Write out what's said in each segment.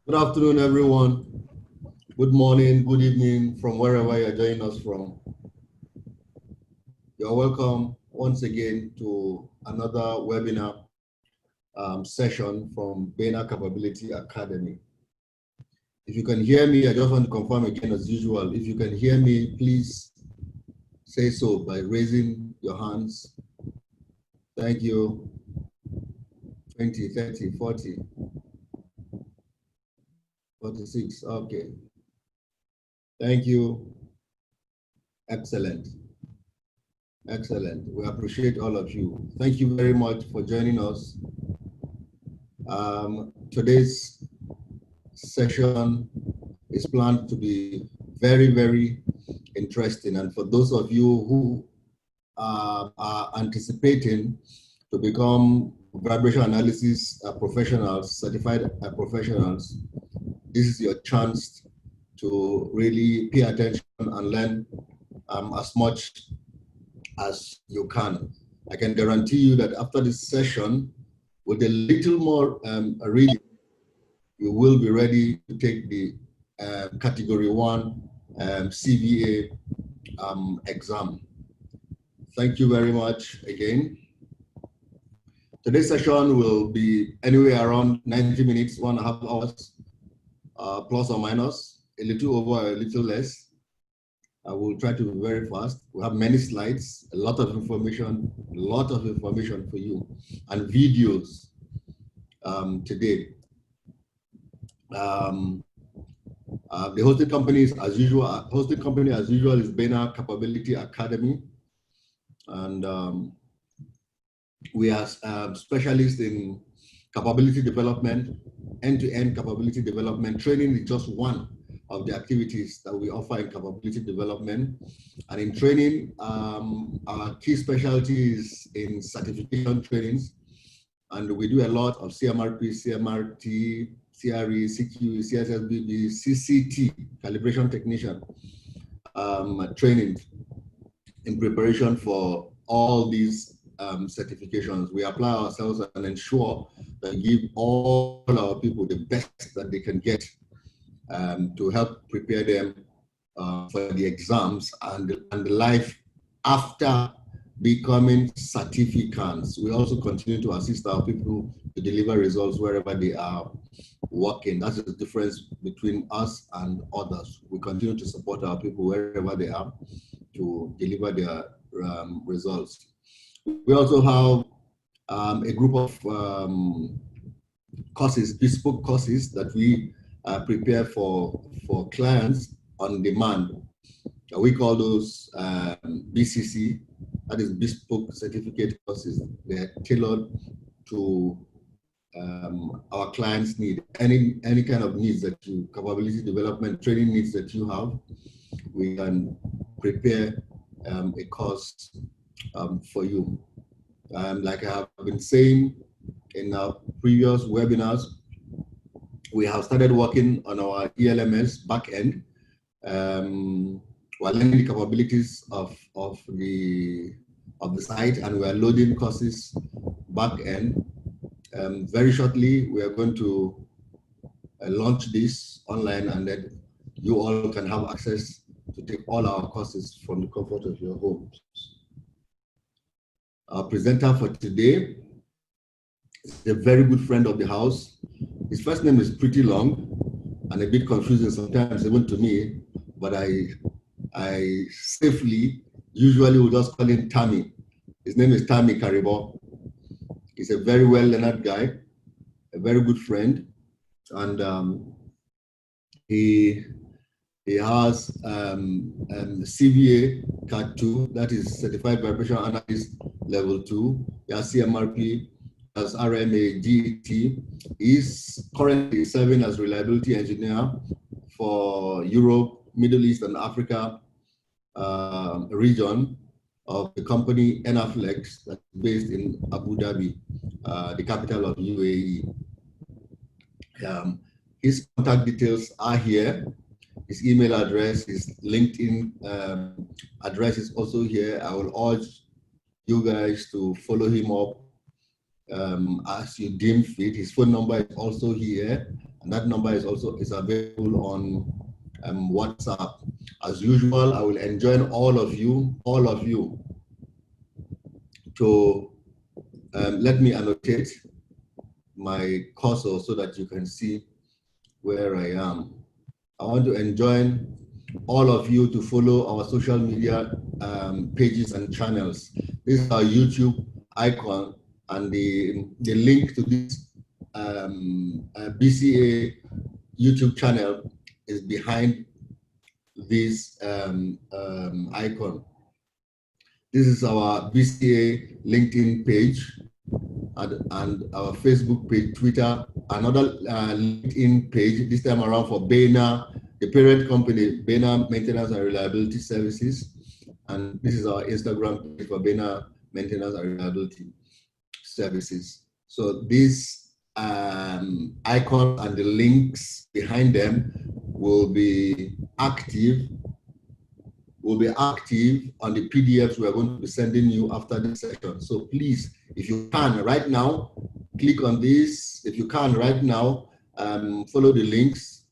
Good afternoon, everyone. Good morning, good evening, from wherever you're joining us from. You're welcome once again to another webinar session from Bena Capability Academy. If you can hear me, I just want to confirm again as usual. If you can hear me, please say so by raising your hands. Thank you. 20, 30, 40, 46. Okay. Thank you. Excellent. Excellent. We appreciate all of you. Thank you very much for joining us. Today's session is planned to be very, very interesting. And for those of you who are anticipating to become vibration analysis professionals, certified professionals, this is your chance to really pay attention and learn as much as you can. I can guarantee you that after this session, with a little more reading, you will be ready to take the Category 1 CVA exam. Thank you very much again. Today's session will be anywhere around 90 minutes, 1.5 hours, plus or minus, a little over, a little less. I will try to be very fast. We have many slides, a lot of information for you, and videos today. The hosting company as usual is Bena Capability Academy, and we are specialists in capability development, end-to-end capability development. Training is just one of the activities that we offer in capability development. And in training, our key specialty is in certification trainings. And we do a lot of CMRP, CMRT, CRE, CQ, CSSBB, CCT, calibration technician training in preparation for all these certifications. We apply ourselves and ensure that we give all our people the best that they can get to help prepare them for the exams and the life after becoming certificants. We also continue to assist our people to deliver results wherever they are working. That's the difference between us and others. We continue to support our people wherever they are to deliver their results. We also have a group of courses, bespoke courses that we prepare for clients on demand. We call those BCC, that is bespoke certificate courses. They're tailored to our clients' need. Any kind of needs that you, capability development, training needs that you have, we can prepare a course for you. Like I have been saying in our previous webinars, we have started working on our ELMS backend. We're learning the capabilities of the site, and we are loading courses backend. Very shortly, we are going to launch this online, and then you all can have access to take all our courses from the comfort of your homes. Our presenter for today is a very good friend of the house. His first name is pretty long and a bit confusing sometimes even to me, but I safely usually will just call him Tammy. His name is Tammy Karibo. He's a very well-learned guy, a very good friend, and he has CVA Cat 2, that is Certified Vibration Analyst Level 2. He has CMRP, as RMA GET. Is currently serving as reliability engineer for Europe, Middle East, and Africa region of the company Enaflex, that's based in Abu Dhabi, the capital of UAE. His contact details are here. His email address, his LinkedIn address is also here. I will urge you guys to follow him up as you deem fit. His phone number is also here, and That number is available on WhatsApp. As usual, I will enjoin all of you to let me annotate my cursor so that you can see where I am. I want to enjoin all of you to follow our social media pages and channels. This is our YouTube icon, and the link to this BCA YouTube channel is behind this icon. This is our BCA LinkedIn page and our Facebook page, Twitter, another LinkedIn page, this time around for BENA, the parent company, BENA Maintenance and Reliability Services. And this is our Instagram page for BENA Maintenance and Reliability Services. So these icons and the links behind them will be active on the PDFs we are going to be sending you after this session. So please, if you can right now, click on this. If you can right now, follow the links.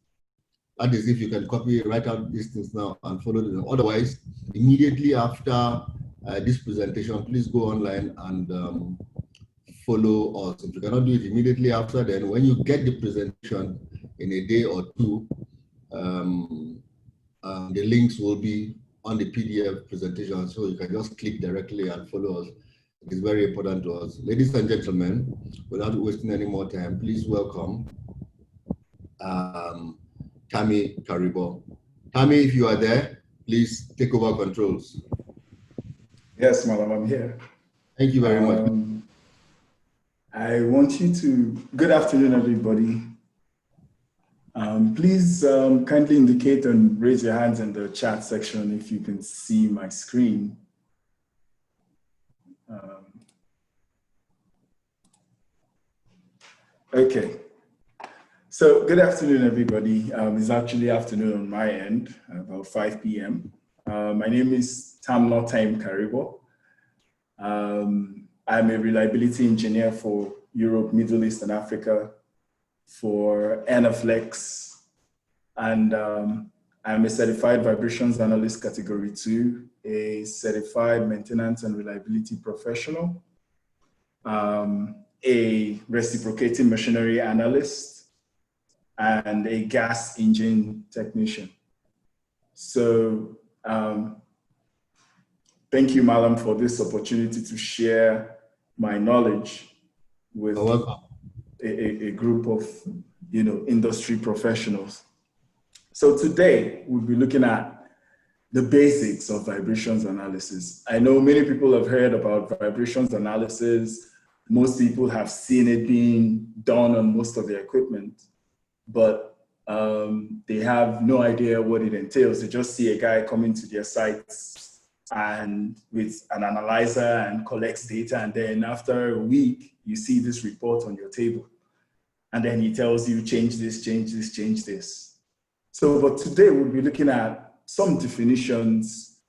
That is, if you can copy, write out these things now and follow them. Otherwise, immediately after this presentation, please go online and follow us. If you cannot do it immediately after, then when you get the presentation in a day or two, the links will be on the PDF presentation, so you can just click directly and follow us. It is very important to us. Ladies and gentlemen, without wasting any more time, please welcome Tammy Karibo. Tammy, if you are there, please take over controls. Yes, madam, I'm here. Thank you very much. I want you to, good afternoon, everybody. Please kindly indicate and raise your hands in the chat section if you can see my screen. Okay. So good afternoon, everybody. It's actually afternoon on my end, about 5 p.m. My name is Tamnotaim Karibo. I'm a reliability engineer for Europe, Middle East, and Africa for Enerflex, and I'm a certified vibrations analyst category 2, a certified maintenance and reliability professional, a reciprocating machinery analyst, and a gas engine technician. So thank you, Malam, for this opportunity to share my knowledge with a group of industry professionals. So today we'll be looking at the basics of vibrations analysis. I know many people have heard about vibrations analysis. Most people have seen it being done on most of their equipment, but they have no idea what it entails. They just see a guy coming to their sites and with an analyzer and collects data, and then after a week, you see this report on your table. And then he tells you, change this, change this, change this. So, but today we'll be looking at some definitions,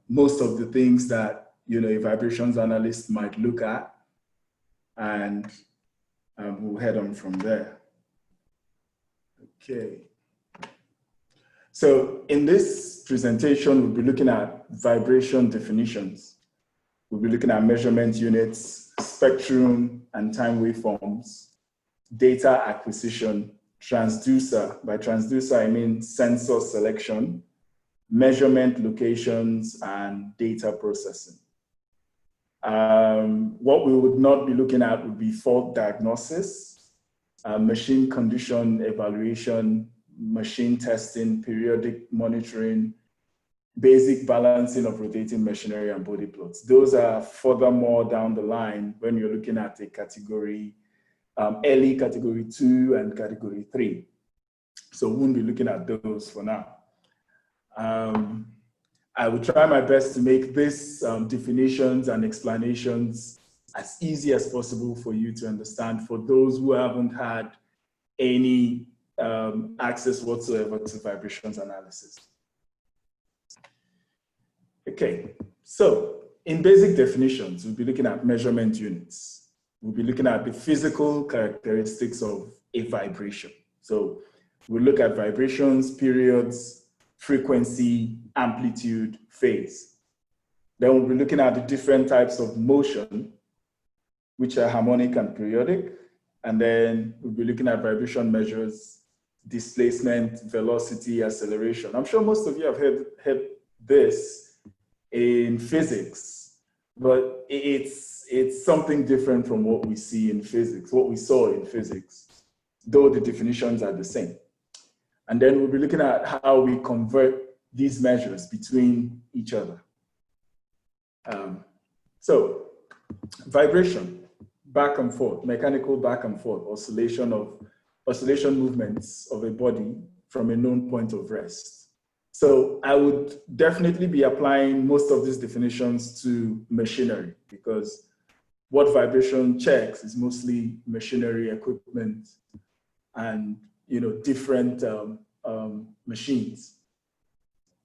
most of the things that, a vibrations analyst might look at, and we'll head on from there. Okay. So in this presentation, we'll be looking at vibration definitions. We'll be looking at measurement units, spectrum and time waveforms, data acquisition, transducer. By transducer, I mean sensor selection, measurement locations, and data processing. What we would not be looking at would be fault diagnosis, machine condition evaluation, machine testing, periodic monitoring, basic balancing of rotating machinery and body plots. Those are furthermore down the line when you're looking at a category, early category 2 and category 3. So we won't be looking at those for now. I will try my best to make these definitions and explanations as easy as possible for you to understand for those who haven't had any access whatsoever to vibrations analysis. Okay, so in basic definitions, we'll be looking at measurement units. We'll be looking at the physical characteristics of a vibration. So we look at vibrations, periods, frequency, amplitude, phase. Then we'll be looking at the different types of motion, which are harmonic and periodic. And then we'll be looking at vibration measures, displacement, velocity, acceleration. I'm sure most of you have heard this in physics, but it's something different from what we see in physics, what we saw in physics, though the definitions are the same. And then we'll be looking at how we convert these measures between each other. So vibration, back and forth, mechanical back and forth, oscillation movements of a body from a known point of rest. So I would definitely be applying most of these definitions to machinery, because what vibration checks is mostly machinery, equipment, and different machines.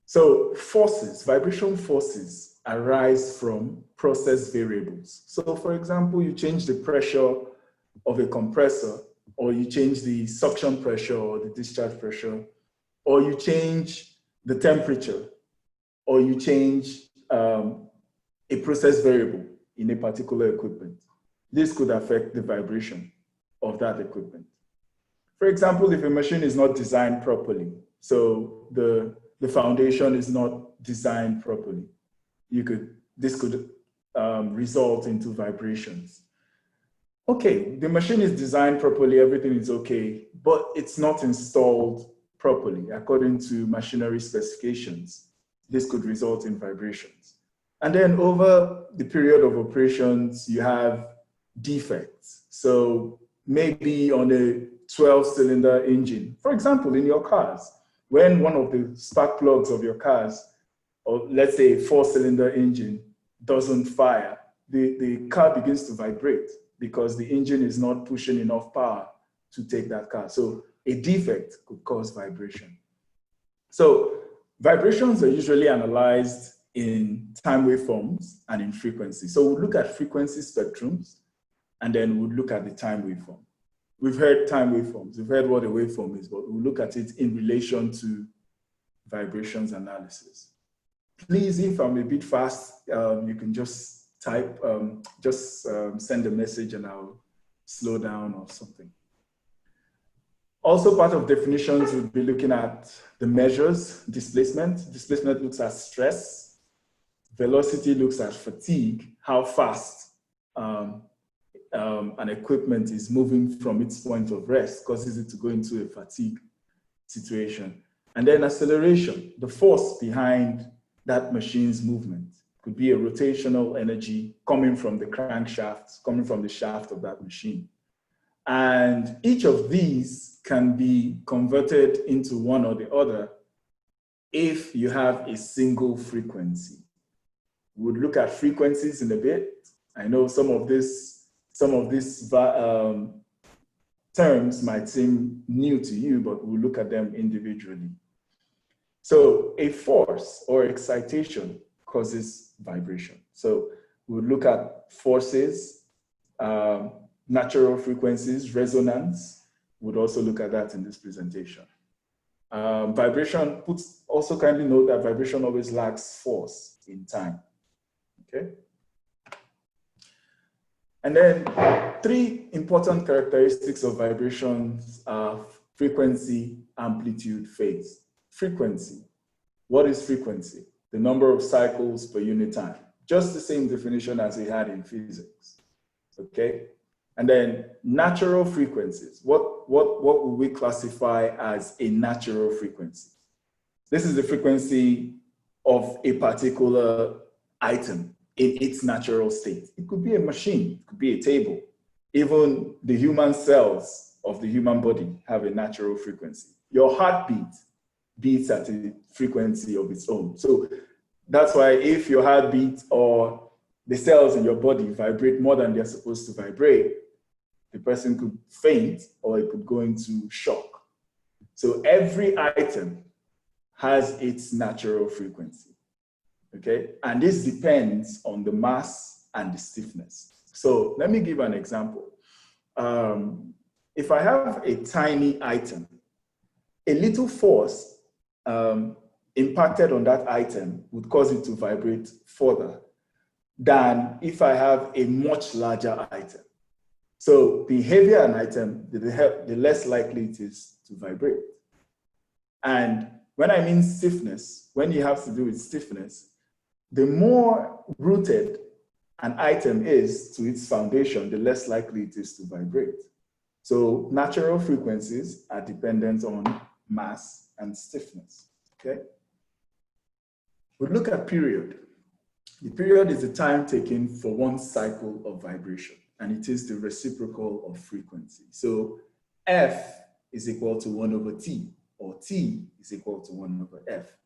So forces, vibration forces arise from process variables. So for example, you change the pressure of a compressor, or you change the suction pressure or the discharge pressure, or you change the temperature, or you change a process variable in a particular equipment. This could affect the vibration of that equipment. For example, if a machine is not designed properly, so the foundation is not designed properly, this could result into vibrations. Okay, the machine is designed properly, everything is okay, but it's not installed properly according to machinery specifications. This could result in vibrations. And then over the period of operations, you have defects. So maybe on a 12-cylinder engine, for example, in your cars, when one of the spark plugs of your cars, or let's say a 4-cylinder engine, doesn't fire, the car begins to vibrate because the engine is not pushing enough power to take that car. So a defect could cause vibration. So vibrations are usually analyzed in time waveforms and in frequency. So we'll look at frequency spectrums, and then we'll look at the time waveform. We've heard time waveforms. We've heard what a waveform is, but we'll look at it in relation to vibrations analysis. Please, if I'm a bit fast, you can just type, send a message and I'll slow down or something. Also, part of definitions, we'll be looking at the measures, displacement. Displacement looks at stress. Velocity looks at fatigue, how fast an equipment is moving from its point of rest, causes it to go into a fatigue situation. And then acceleration, the force behind that machine's movement. Could be a rotational energy coming from the crankshaft, coming from the shaft of that machine. And each of these can be converted into one or the other if you have a single frequency. We'll look at frequencies in a bit. I know some of these terms might seem new to you, but we'll look at them individually. So a force or excitation causes vibration. So we'll look at forces, natural frequencies, resonance. We'll also look at that in this presentation. Vibration, also kindly note that vibration always lacks force in time, okay? And then 3 important characteristics of vibrations are frequency, amplitude, phase. Frequency. What is frequency? The number of cycles per unit time. Just the same definition as we had in physics, okay? And then natural frequencies. What would we classify as a natural frequency? This is the frequency of a particular item in its natural state. It could be a machine, it could be a table. Even the human cells of the human body have a natural frequency. Your heartbeat beats at a frequency of its own. So that's why if your heartbeat or the cells in your body vibrate more than they're supposed to vibrate, the person could faint or it could go into shock. So every item has its natural frequency, okay? And this depends on the mass and the stiffness. So let me give an example. A if I have a tiny item, a little force impacted on that item would cause it to vibrate further than if I have a much larger item. So the heavier an item, the less likely it is to vibrate. And when I mean stiffness, when you have to do with stiffness, the more rooted an item is to its foundation, the less likely it is to vibrate. So natural frequencies are dependent on mass and stiffness, okay? We look at period. The period is the time taken for one cycle of vibration, and it is the reciprocal of frequency. So F is equal to 1 over T, or T is equal to 1 over F.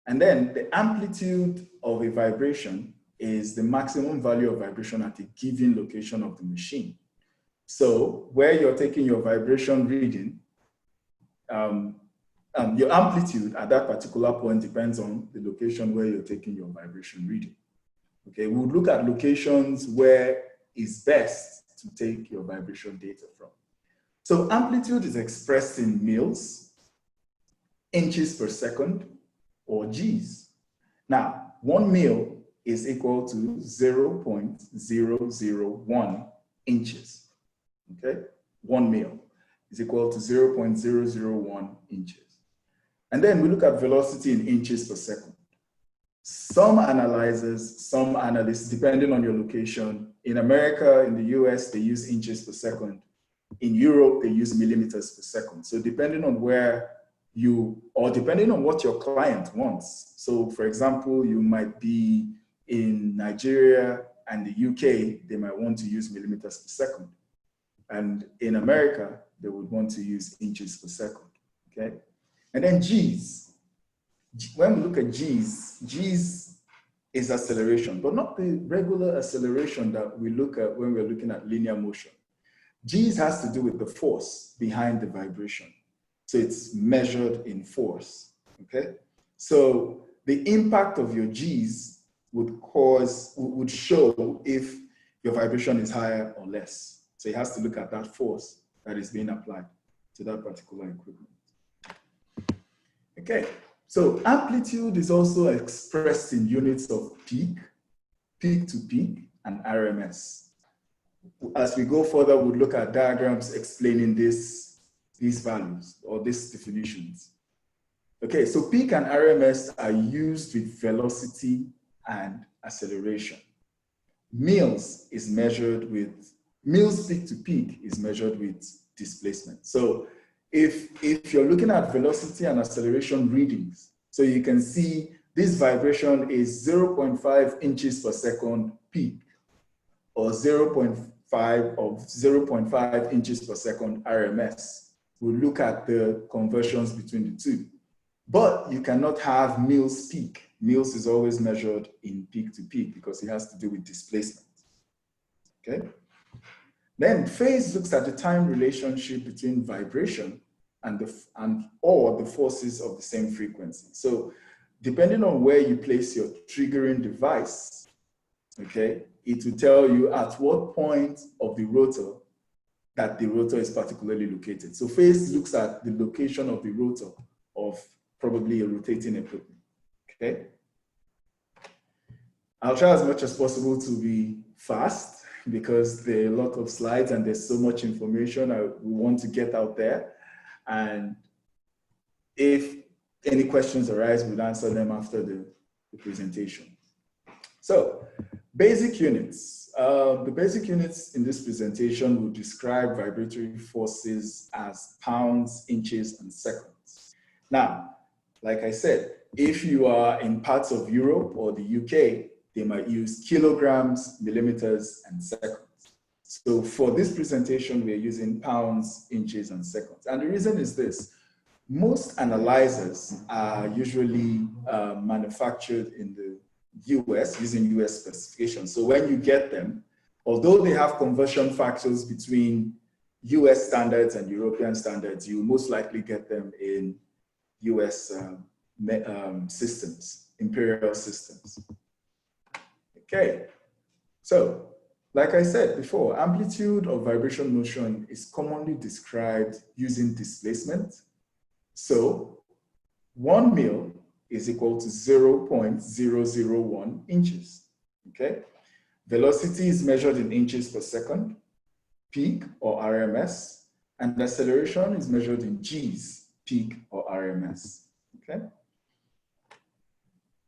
And then the amplitude of a vibration is the maximum value of vibration at a given location of the machine. So where you're taking your vibration reading, your amplitude at that particular point depends on the location where you're taking your vibration reading. Okay, we'll look at locations where it's best to take your vibration data from. So amplitude is expressed in mils, inches per second, or Gs. Now, 1 mil is equal to 0.001 inches. Okay, 1 mil is equal to 0.001 inches. And then we look at velocity in inches per second. Some analyzers, some analysts, depending on your location, in America, in the US, they use inches per second. In Europe, they use millimeters per second. So depending on where depending on what your client wants. So for example, you might be in Nigeria and the UK, they might want to use millimeters per second. And in America, they would want to use inches per second, okay? And then Gs. When we look at Gs, Gs is acceleration, but not the regular acceleration that we look at when we're looking at linear motion. Gs has to do with the force behind the vibration. So it's measured in force, okay? So the impact of your Gs would show if your vibration is higher or less. So it has to look at that force that is being applied to that particular equipment. Okay, so amplitude is also expressed in units of peak, peak to peak, and RMS. As we go further, we'll look at diagrams explaining these values or these definitions. Okay, so peak and RMS are used with velocity and acceleration. Mils is measured with, mils peak to peak is measured with displacement. So if you're looking at velocity and acceleration readings, so you can see this vibration is 0.5 inches per second peak, or 0.5 inches per second RMS. We'll look at the conversions between the two. But you cannot have mils peak. Mils is always measured in peak to peak because it has to do with displacement. Okay? Then phase looks at the time relationship between vibration or the forces of the same frequency. So depending on where you place your triggering device, okay, it will tell you at what point of the rotor that the rotor is particularly located. So phase looks at the location of the rotor of probably a rotating equipment, okay? I'll try as much as possible to be fast because there are a lot of slides and there's so much information we want to get out there. And if any questions arise, we'll answer them after the presentation. So, basic units. The basic units in this presentation will describe vibratory forces as pounds, inches, and seconds. Now, like I said, if you are in parts of Europe or the UK, they might use kilograms, millimeters, and seconds. So for this presentation, we're using pounds, inches, and seconds. And the reason is this. Most analyzers are usually manufactured in the US using US specifications. So when you get them, although they have conversion factors between US standards and European standards, you most likely get them in US systems, imperial systems. Okay, so like I said before, amplitude of vibration motion is commonly described using displacement. So 1 mil is equal to 0.001 inches, okay? Velocity is measured in inches per second, peak or RMS, and acceleration is measured in G's, peak or RMS, okay?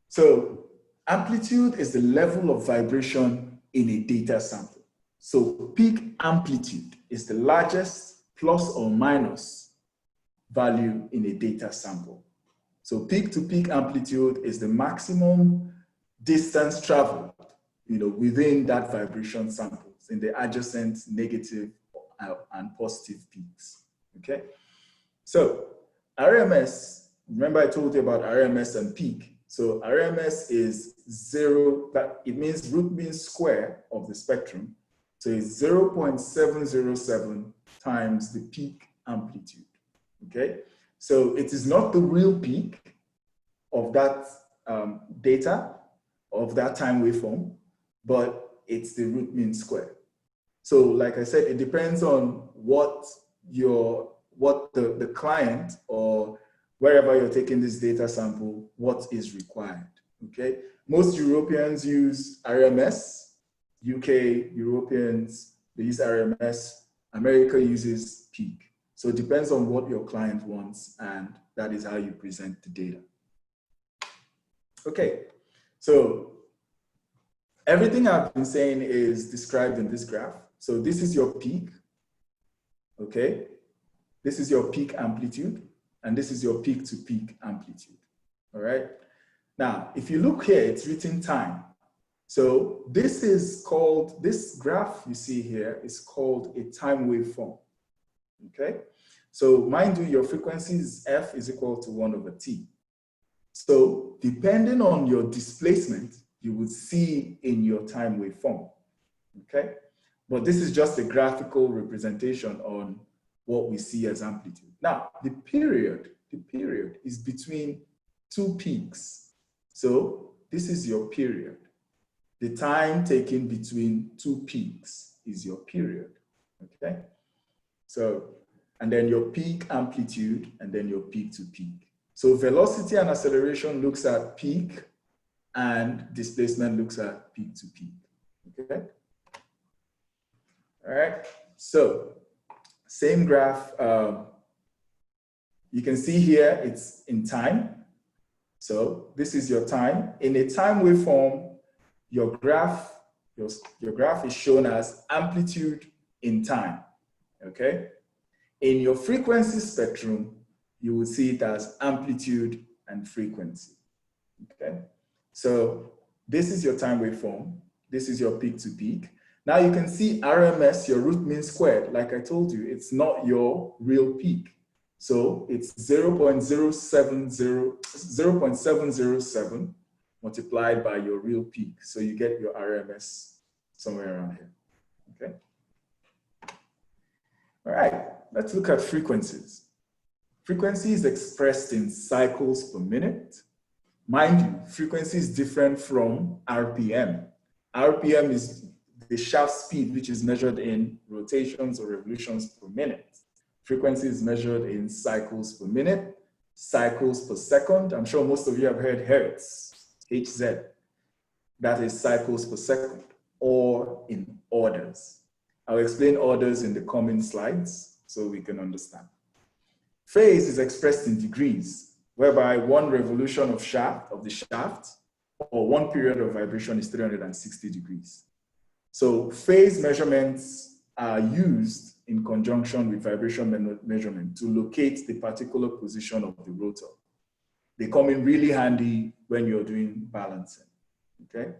So amplitude is the level of vibration in a data sample. So peak amplitude is the largest plus or minus value in a data sample. So peak to peak amplitude is the maximum distance traveled, within that vibration samples in the adjacent negative and positive peaks, okay? So RMS, remember I told you about RMS and peak. So RMS is 0, it means root mean square of the spectrum. So it's 0.707 times the peak amplitude, okay? So it is not the real peak of that data, of that time waveform, but it's the root mean square. So like I said, it depends on what the client or wherever you're taking this data sample, what is required, okay? Most Europeans use RMS, UK, Europeans, they use RMS, America uses peak. So it depends on what your client wants, and that is how you present the data. Okay, so everything I've been saying is described in this graph. So this is your peak, okay? This is your peak amplitude, and this is your peak to peak amplitude, all right? Now, if you look here, it's written time. So this graph you see here is called a time waveform, okay? So mind you, your frequency is F is equal to 1/T. So depending on your displacement, you would see in your time waveform, okay? But this is just a graphical representation on what we see as amplitude. Now, the period is between two peaks. So this is your period. The time taken between two peaks is your period, okay? So, and then your peak amplitude, and then your peak to peak. So velocity and acceleration looks at peak, and displacement looks at peak to peak, okay? All right, so same graph. You can see here it's in time. So this is your time. In a time waveform, your graph is shown as amplitude in time, okay? In your frequency spectrum, you will see it as amplitude and frequency, okay? So this is your time waveform. This is your peak to peak. Now you can see RMS, your root mean squared. Like I told you, it's not your real peak. So it's 0.707 multiplied by your real peak. So you get your RMS somewhere around here, okay? All right, let's look at frequencies. Frequency is expressed in cycles per minute. Mind you, frequency is different from RPM. RPM is the shaft speed, which is measured in rotations or revolutions per minute. Frequency is measured in cycles per minute, cycles per second. I'm sure most of you have heard Hertz, HZ. That is cycles per second, or in orders. I'll explain orders in the coming slides so we can understand. Phase is expressed in degrees, whereby one revolution of the shaft or one period of vibration is 360 degrees. So phase measurements are used in conjunction with vibration measurement to locate the particular position of the rotor. They come in really handy when you're doing balancing, okay?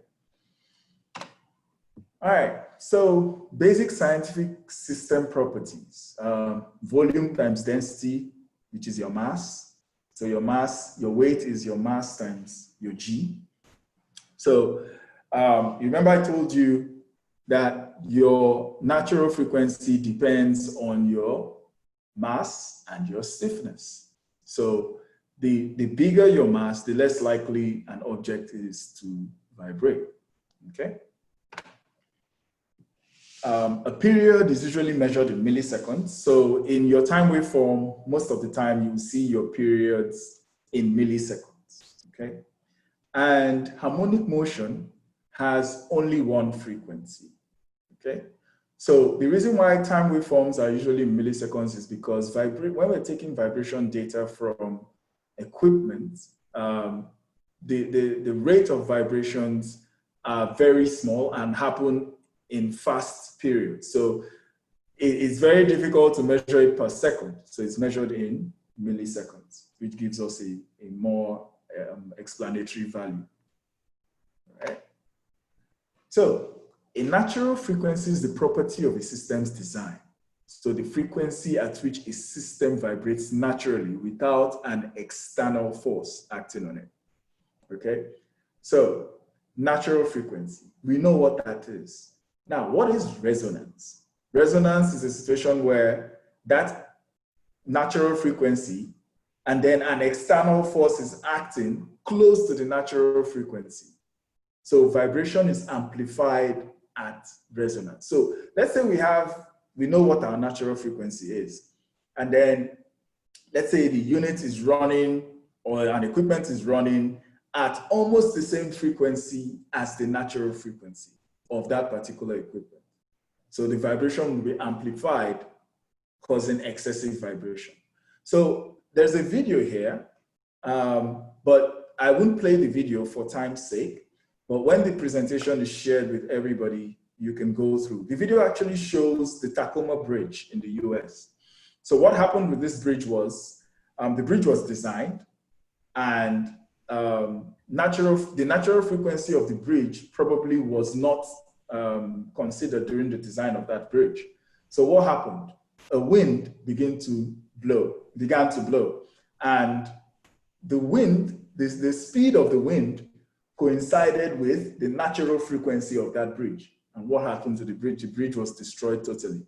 All right, so basic scientific system properties. Volume times density, which is your mass. So your mass, your weight is your mass times your G. So you remember I told you that your natural frequency depends on your mass and your stiffness. So the bigger your mass, the less likely an object is to vibrate, okay? a period is usually measured in milliseconds. So in your time waveform, most of the time you will see your periods in milliseconds, okay? And harmonic motion has only one frequency, okay? So the reason why time waveforms are usually in milliseconds is because when we're taking vibration data from equipment, the rate of vibrations are very small and happen in fast periods. So it's very difficult to measure it per second. So it's measured in milliseconds, which gives us a more explanatory value. All right. So a natural frequency is the property of a system's design. So the frequency at which a system vibrates naturally without an external force acting on it. Okay? So natural frequency, we know what that is. Now, what is resonance? Resonance is a situation where that natural frequency and then an external force is acting close to the natural frequency. So vibration is amplified at resonance. So let's say we know what our natural frequency is. And then let's say the unit is running or an equipment is running at almost the same frequency as the natural frequency of that particular equipment. So the vibration will be amplified, causing excessive vibration. So there's a video here, but I won't play the video for time's sake. But when the presentation is shared with everybody, you can go through. The video actually shows the Tacoma Bridge in the US. So what happened with this bridge was, the bridge was designed and the natural frequency of the bridge probably was not considered during the design of that bridge. So what happened? A wind began to blow. And the wind, the speed of the wind coincided with the natural frequency of that bridge. And what happened to the bridge? The bridge was destroyed totally.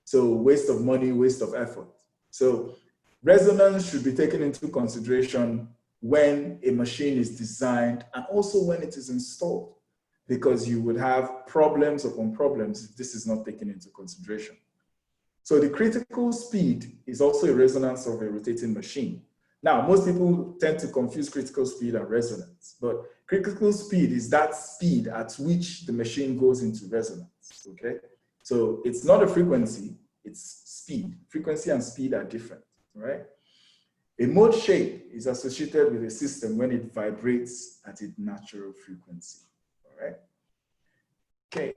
So waste of money, waste of effort. So resonance should be taken into consideration when a machine is designed and also when it is installed, because you would have problems upon problems if this is not taken into consideration. So the critical speed is also a resonance of a rotating machine. Now, most people tend to confuse critical speed and resonance, but critical speed is that speed at which the machine goes into resonance, okay? So it's not a frequency, it's speed. Frequency and speed are different, right? A mode shape is associated with a system when it vibrates at its natural frequency, all right? Okay.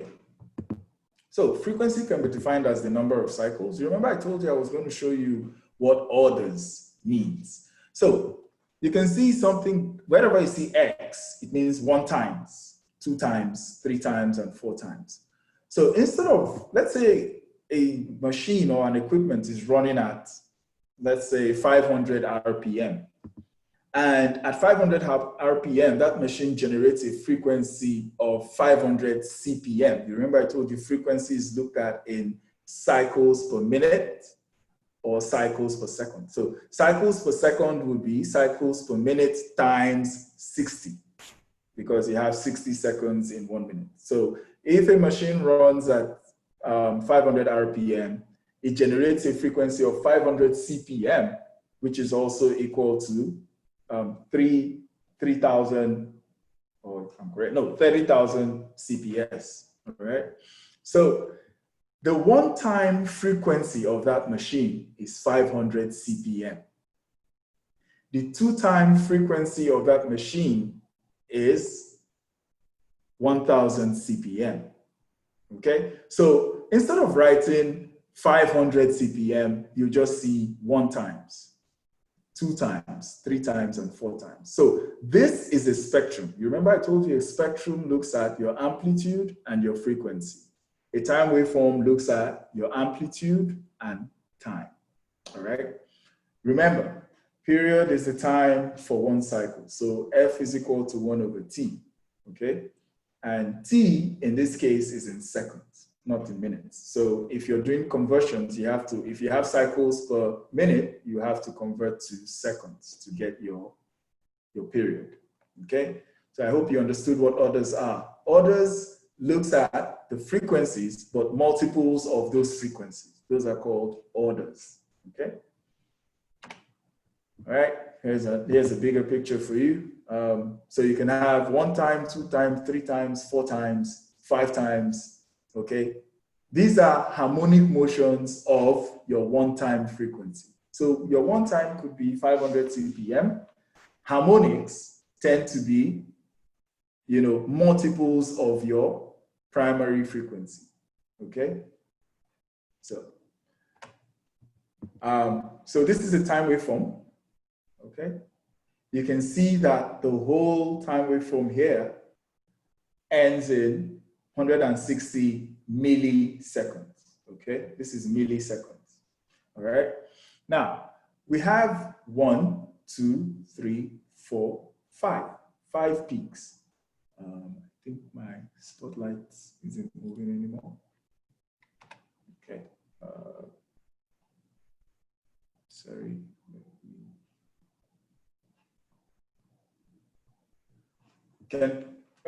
So frequency can be defined as the number of cycles. You remember I told you I was going to show you what orders means. So you can see something, wherever you see X, it means 1 times, 2 times, 3 times, and 4 times. So instead of, let's say a machine or an equipment is running at, let's say 500 RPM. And at 500 RPM, that machine generates a frequency of 500 CPM. You remember I told you frequency is looked at in cycles per minute or cycles per second. So cycles per second would be cycles per minute times 60, because you have 60 seconds in 1 minute. So if a machine runs at 500 RPM, it generates a frequency of 500 CPM, which is also equal to 30,000, or I'm correct, no, 30,000 CPS, all right? So the one-time frequency of that machine is 500 CPM. The two-time frequency of that machine is 1,000 CPM, okay? So instead of writing 500 CPM, you just see 1 times, 2 times, 3 times, and 4 times. So this is a spectrum. You remember I told you a spectrum looks at your amplitude and your frequency. A time waveform looks at your amplitude and time, all right? Remember, period is the time for 1 cycle. So F is equal to 1 over T, okay? And T, in this case, is in seconds, not in minutes. So if you're doing conversions, you have to, if you have cycles per minute, you have to convert to seconds to get your period, okay? So I hope you understood what orders are. Orders looks at the frequencies, but multiples of those frequencies. Those are called orders, okay? All right, here's a bigger picture for you. So you can have 1 time, 2 times, 3 times, 4 times, 5 times, okay? These are harmonic motions of your 1-time frequency. So your 1 time could be 500 CPM. Harmonics tend to be, you know, multiples of your primary frequency, okay? So this is a time waveform, okay? You can see that the whole time waveform here ends in 160 milliseconds, okay? This is milliseconds, all right? Now, we have 1, 2, 3, 4, 5 peaks. I think my spotlight isn't moving anymore. Okay. Sorry.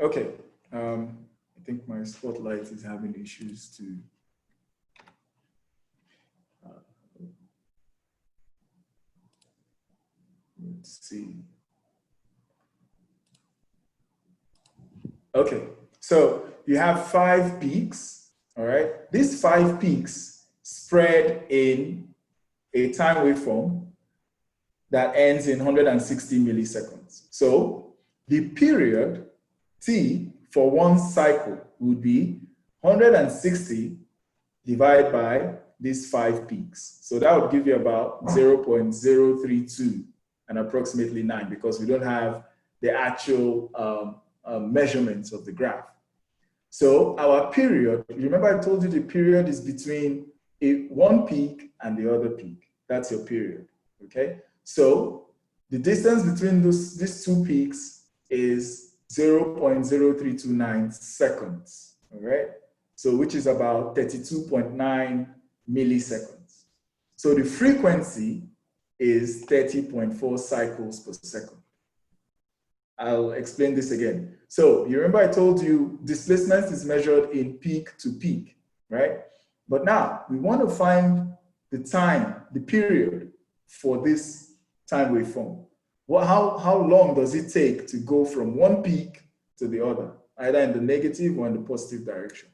Okay. I think my spotlight is having issues too. Let's see. Okay, so you have 5 peaks, all right? These 5 peaks spread in a time waveform that ends in 160 milliseconds. So the period T for 1 cycle would be 160 divided by these 5 peaks. So that would give you about 0.032 and approximately 9, because we don't have the actual measurements of the graph. So our period, remember I told you the period is between one peak and the other peak. That's your period, okay? So the distance between these 2 peaks is 0.0329 seconds, all right? So which is about 32.9 milliseconds. So the frequency is 30.4 cycles per second. I'll explain this again. So you remember I told you displacement is measured in peak to peak, right? But now we want to find the time, the period for this time waveform. How long does it take to go from one peak to the other, either in the negative or in the positive direction?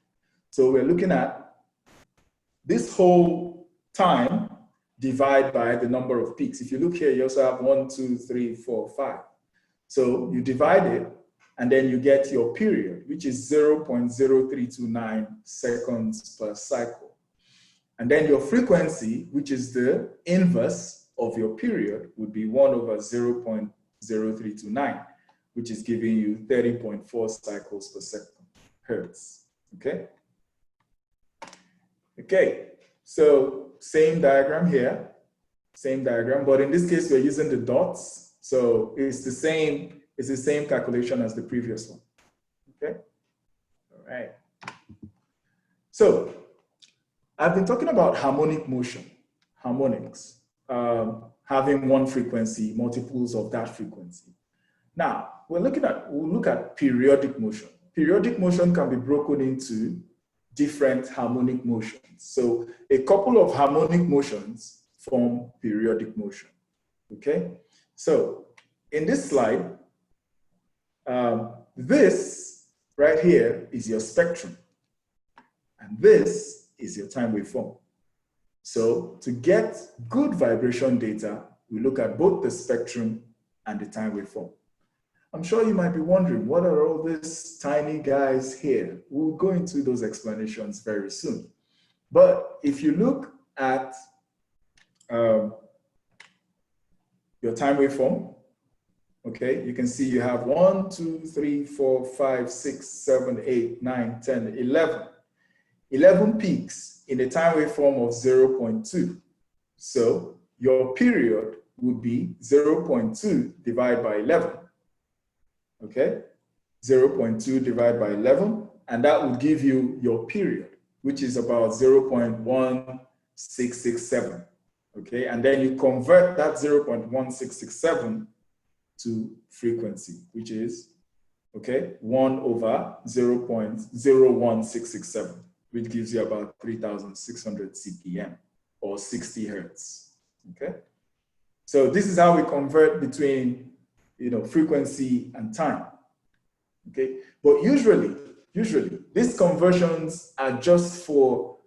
So we're looking at this whole time divided by the number of peaks. If you look here, you also have 1, 2, 3, 4, 5. So you divide it, and then you get your period, which is 0.0329 seconds per cycle. And then your frequency, which is the inverse of your period, would be 1 over 0.0329, which is giving you 30.4 cycles per second, hertz, okay? Okay, so same diagram here, same diagram, but in this case, we're using the dots. So it's the same calculation as the previous one, okay? All right. So I've been talking about harmonic motion, harmonics, having one frequency, multiples of that frequency. Now, we'll look at periodic motion. Periodic motion can be broken into different harmonic motions. So a couple of harmonic motions form periodic motion, okay? So in this slide, this right here is your spectrum, and this is your time waveform. So to get good vibration data, we look at both the spectrum and the time waveform. I'm sure you might be wondering, what are all these tiny guys here? We'll go into those explanations very soon. But if you look at your time waveform, okay, you can see you have 1, 2, 3, 4, 5, 6, 7, 8, 9, 10, 11. 11 peaks in a time waveform of 0.2. So your period would be 0.2 divided by 11. Okay, 0.2 divided by 11, and that would give you your period, which is about 0.1667. Okay, and then you convert that 0.1667 to frequency, which is okay? 1 over 0.01667, which gives you about 3,600 CPM or 60 Hertz, okay? So this is how we convert between, frequency and time, okay? But usually, these conversions are just for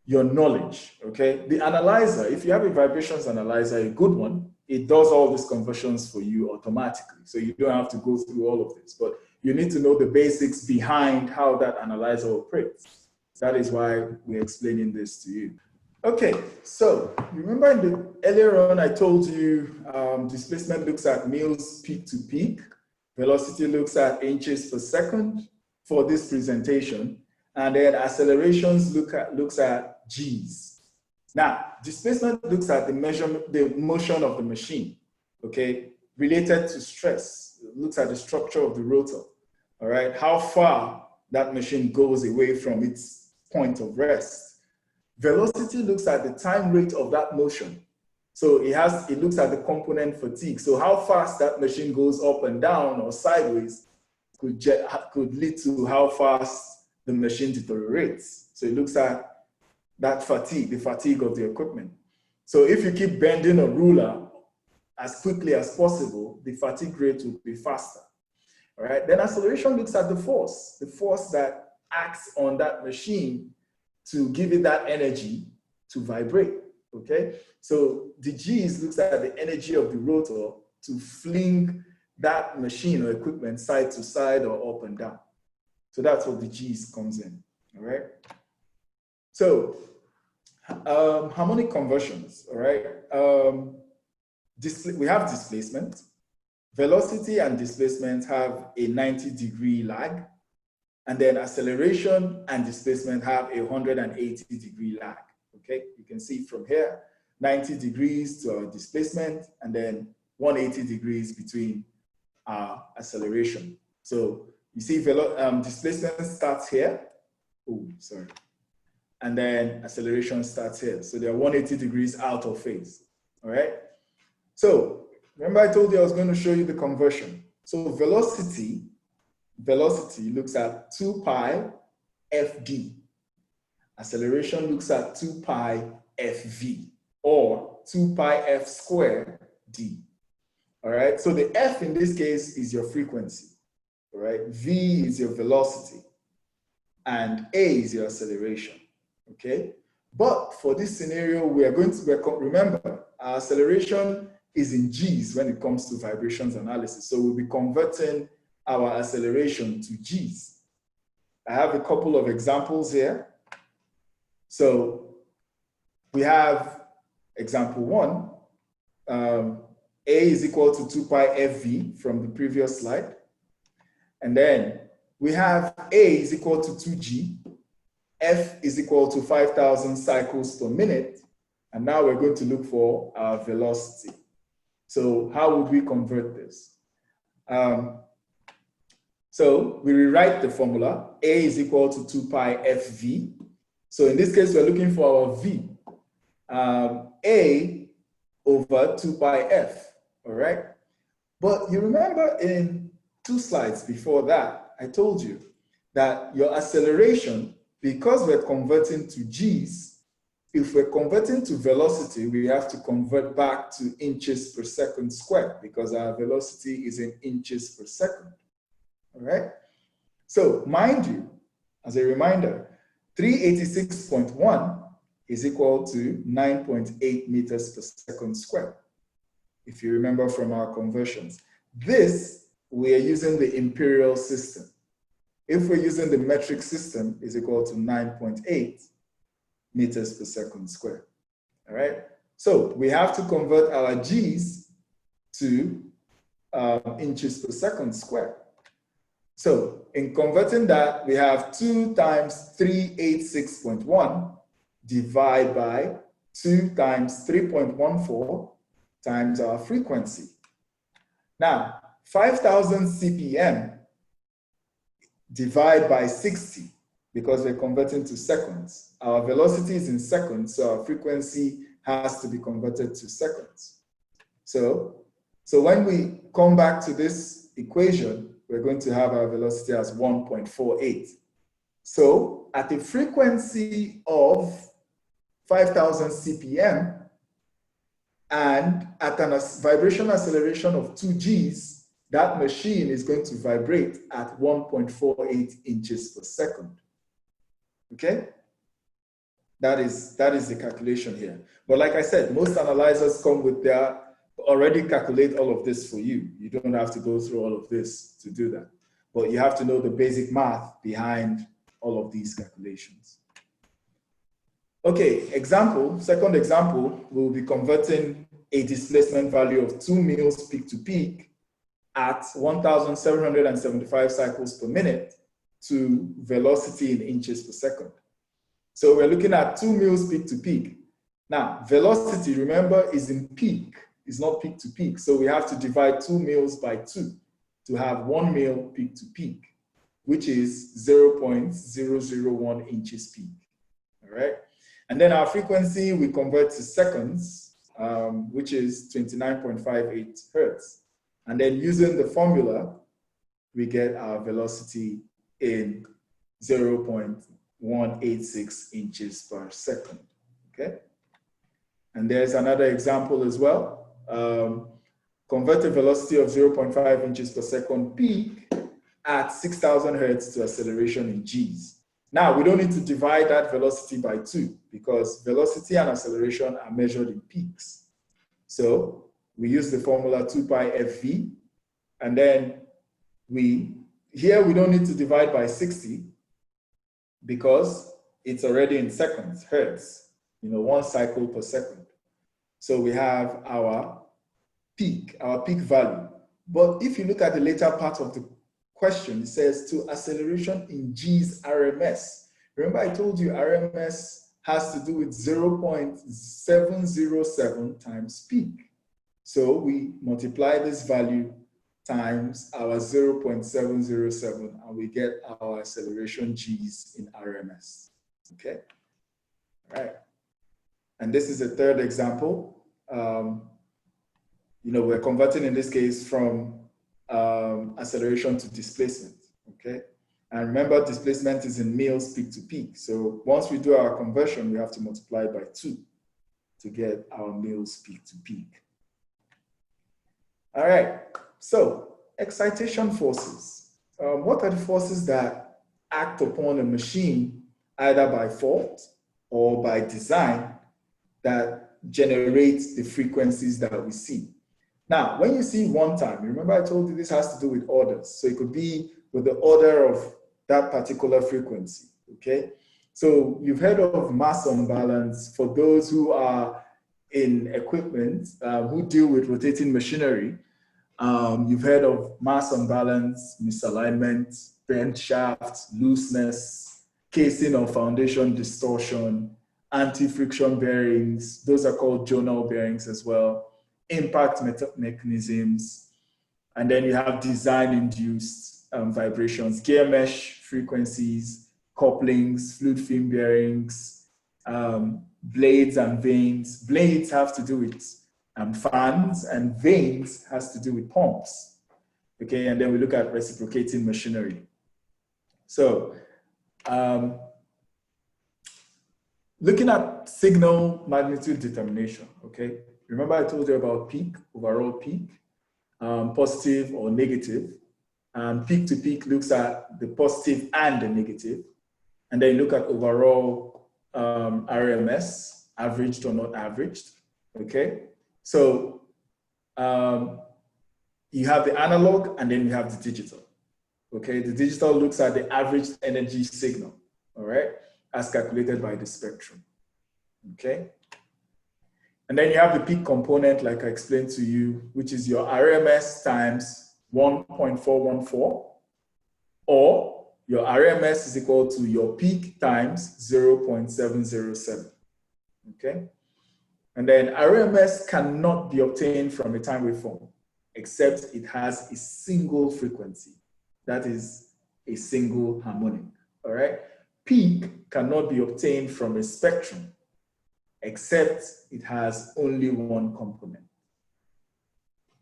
your knowledge, okay? The analyzer, if you have a vibrations analyzer, a good one, it does all these conversions for you automatically. So you don't have to go through all of this, but you need to know the basics behind how that analyzer operates. That is why we're explaining this to you. Okay, so remember earlier on I told you displacement looks at mils peak to peak, velocity looks at inches per second for this presentation, and then accelerations looks at G's. Now, displacement looks at the motion of the machine, okay, related to stress. It looks at the structure of the rotor, all right, how far that machine goes away from its point of rest. Velocity looks at the time rate of that motion. So it looks at the component fatigue. So how fast that machine goes up and down or sideways could lead to how fast the machine deteriorates. So it looks at that fatigue, the fatigue of the equipment. So if you keep bending a ruler as quickly as possible, the fatigue rate will be faster. All right. Then acceleration looks at the force that acts on that machine to give it that energy to vibrate, okay? So the G's looks at the energy of the rotor to fling that machine or equipment side to side or up and down. So that's what the G's comes in, all right? So harmonic conversions, all right? We have displacement. Velocity and displacement have a 90-degree lag. And then acceleration and displacement have a 180-degree lag, okay? You can see from here, 90 degrees to our displacement, and then 180 degrees between our acceleration. So you see displacement starts here. Oh, sorry. And then acceleration starts here. So they're 180 degrees out of phase, all right? So remember I told you I was going to show you the conversion. So velocity looks at 2 pi fd. Acceleration looks at 2 pi fv, or 2 pi f squared d. All right, so the f in this case is your frequency, all right? V is your velocity, and a is your acceleration, okay? But for this scenario, remember, our acceleration is in G's when it comes to vibrations analysis. So we'll be converting our acceleration to G's. I have a couple of examples here. So we have example 1. A is equal to 2 pi fv from the previous slide. And then we have A is equal to 2G, F is equal to 5,000 cycles per minute. And now we're going to look for our velocity. So how would we convert this? So we rewrite the formula. A is equal to 2 pi fv. So in this case, we're looking for our v. A over 2 pi f, all right? But you remember in 2 slides before that, I told you that your acceleration, because we're converting to G's, if we're converting to velocity, we have to convert back to inches per second squared because our velocity is in inches per second. All right. So mind you, as a reminder, 386.1 is equal to 9.8 meters per second squared. If you remember from our conversions, this we are using the imperial system. If we're using the metric system, is equal to 9.8 meters per second squared. All right. So we have to convert our G's to inches per second squared. So in converting that, we have 2 times 386.1 divided by 2 times 3.14 times our frequency. Now, 5,000 CPM divided by 60, because we're converting to seconds. Our velocity is in seconds, so our frequency has to be converted to seconds. So when we come back to this equation, we're going to have our velocity as 1.48. So at a frequency of 5,000 CPM and at a vibration acceleration of 2 Gs, that machine is going to vibrate at 1.48 inches per second. Okay? That is the calculation here. But like I said, most analyzers come with their, already calculate all of this for you. You don't have to go through all of this to do that. But you have to know the basic math behind all of these calculations. Okay, second example, we'll be converting a displacement value of 2 mils peak to peak at 1,775 cycles per minute to velocity in inches per second. So we're looking at 2 mils peak to peak. Now, velocity, remember, is in peak, is not peak to peak. So we have to divide 2 mils by 2 to have 1 mil peak to peak, which is 0.001 inches peak, all right? And then our frequency, we convert to seconds, which is 29.58 hertz. And then using the formula, we get our velocity in 0.186 inches per second, okay? And there's another example as well. Convert a velocity of 0.5 inches per second peak at 6,000 hertz to acceleration in Gs. Now, we don't need to divide that velocity by 2 because velocity and acceleration are measured in peaks. So we use the formula 2 pi fv, and then here we don't need to divide by 60 because it's already in seconds, hertz, 1 cycle per second. So we have our peak value. But if you look at the later part of the question, it says to acceleration in G's RMS. Remember I told you RMS has to do with 0.707 times peak. So we multiply this value times our 0.707 and we get our acceleration G's in RMS, okay? All right. And this is a third example. We're converting in this case from acceleration to displacement, okay? And remember, displacement is in mils peak to peak. So once we do our conversion, we have to multiply by 2 to get our mils peak to peak. All right, so excitation forces. What are the forces that act upon a machine either by fault or by design that generates the frequencies that we see? Now, when you see one time, remember I told you this has to do with orders. So it could be with the order of that particular frequency, okay? So you've heard of mass unbalance for those who are in equipment, who deal with rotating machinery. You've heard of mass unbalance, misalignment, bent shafts, looseness, casing or foundation distortion, anti-friction bearings. Those are called Jonal bearings as well. Impact mechanisms, and then you have design-induced vibrations, gear mesh frequencies, couplings, fluid film bearings, blades and vanes. Blades have to do with fans, and vanes has to do with pumps. Okay, and then we look at reciprocating machinery. So, looking at signal magnitude determination, okay? Remember I told you about peak, overall peak, positive or negative. Peak to peak looks at the positive and the negative. And then you look at overall RMS, averaged or not averaged, okay? So you have the analog and then you have the digital, okay? The digital looks at the average energy signal, all right? As calculated by the spectrum, okay? And then you have the peak component, like I explained to you, which is your RMS times 1.414, or your RMS is equal to your peak times 0.707, okay? And then RMS cannot be obtained from a time waveform, except it has a single frequency. That is a single harmonic, all right? Peak cannot be obtained from a spectrum, except it has only one component.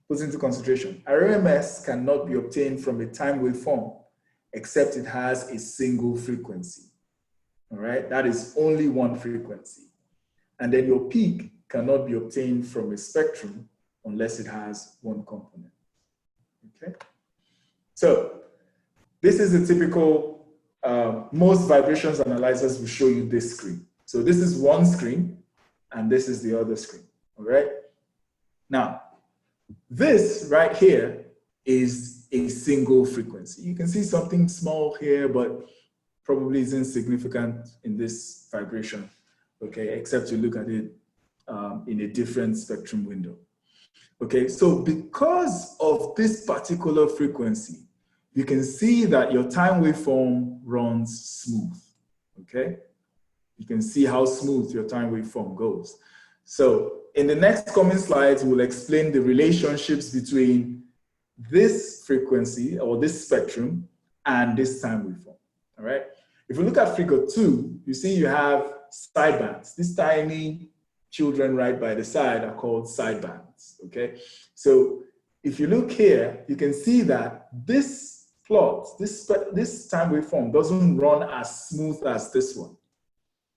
put into consideration, RMS cannot be obtained from a time waveform except it has a single frequency. All right, that is only one frequency. And then your peak cannot be obtained from a spectrum unless it has one component. Okay, so this is a typical, most vibrations analyzers will show you this screen. So this is one screen and this is the other screen, all right? Now, this right here is a single frequency. You can see something small here, but probably is insignificant in this vibration, okay, except you look at it in a different spectrum window. Okay, so because of this particular frequency, you can see that your time waveform runs smooth, okay? You can see how smooth your time waveform goes. So in the next coming slides, we'll explain the relationships between this frequency or this spectrum and this time waveform, all right? If you look at figure 2, you see you have sidebands. These tiny children right by the side are called sidebands, okay? So if you look here, you can see that this plot, this time waveform doesn't run as smooth as this one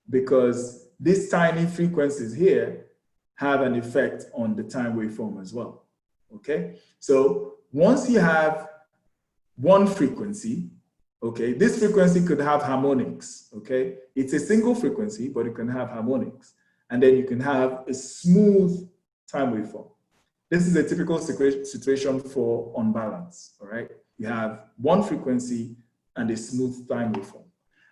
because these tiny frequencies here have an effect on the time waveform as well, okay? So once you have one frequency, okay, this frequency could have harmonics, okay? It's a single frequency, but it can have harmonics. And then you can have a smooth time waveform. This is a typical situation for unbalance, all right? You have one frequency and a smooth time waveform.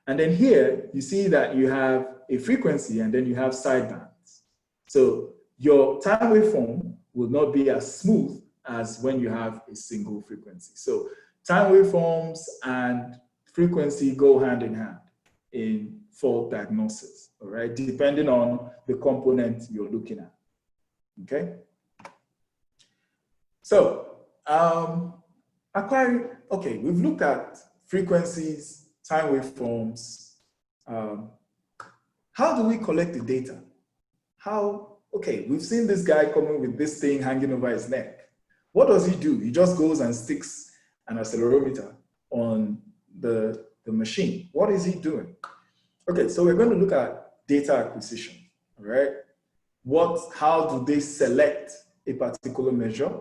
And then here, you see that you have a frequency and then you have sidebands. So your time waveform will not be as smooth as when you have a single frequency. So time waveforms and frequency go hand in hand in fault diagnosis, all right, depending on the component you're looking at, okay? So, okay, we've looked at frequencies, time waveforms. How do we collect the data? Okay, we've seen this guy coming with this thing hanging over his neck. What does he do? He just goes and sticks an accelerometer on the machine. What is he doing? Okay, so we're going to look at data acquisition, all right? How do they select a particular measure?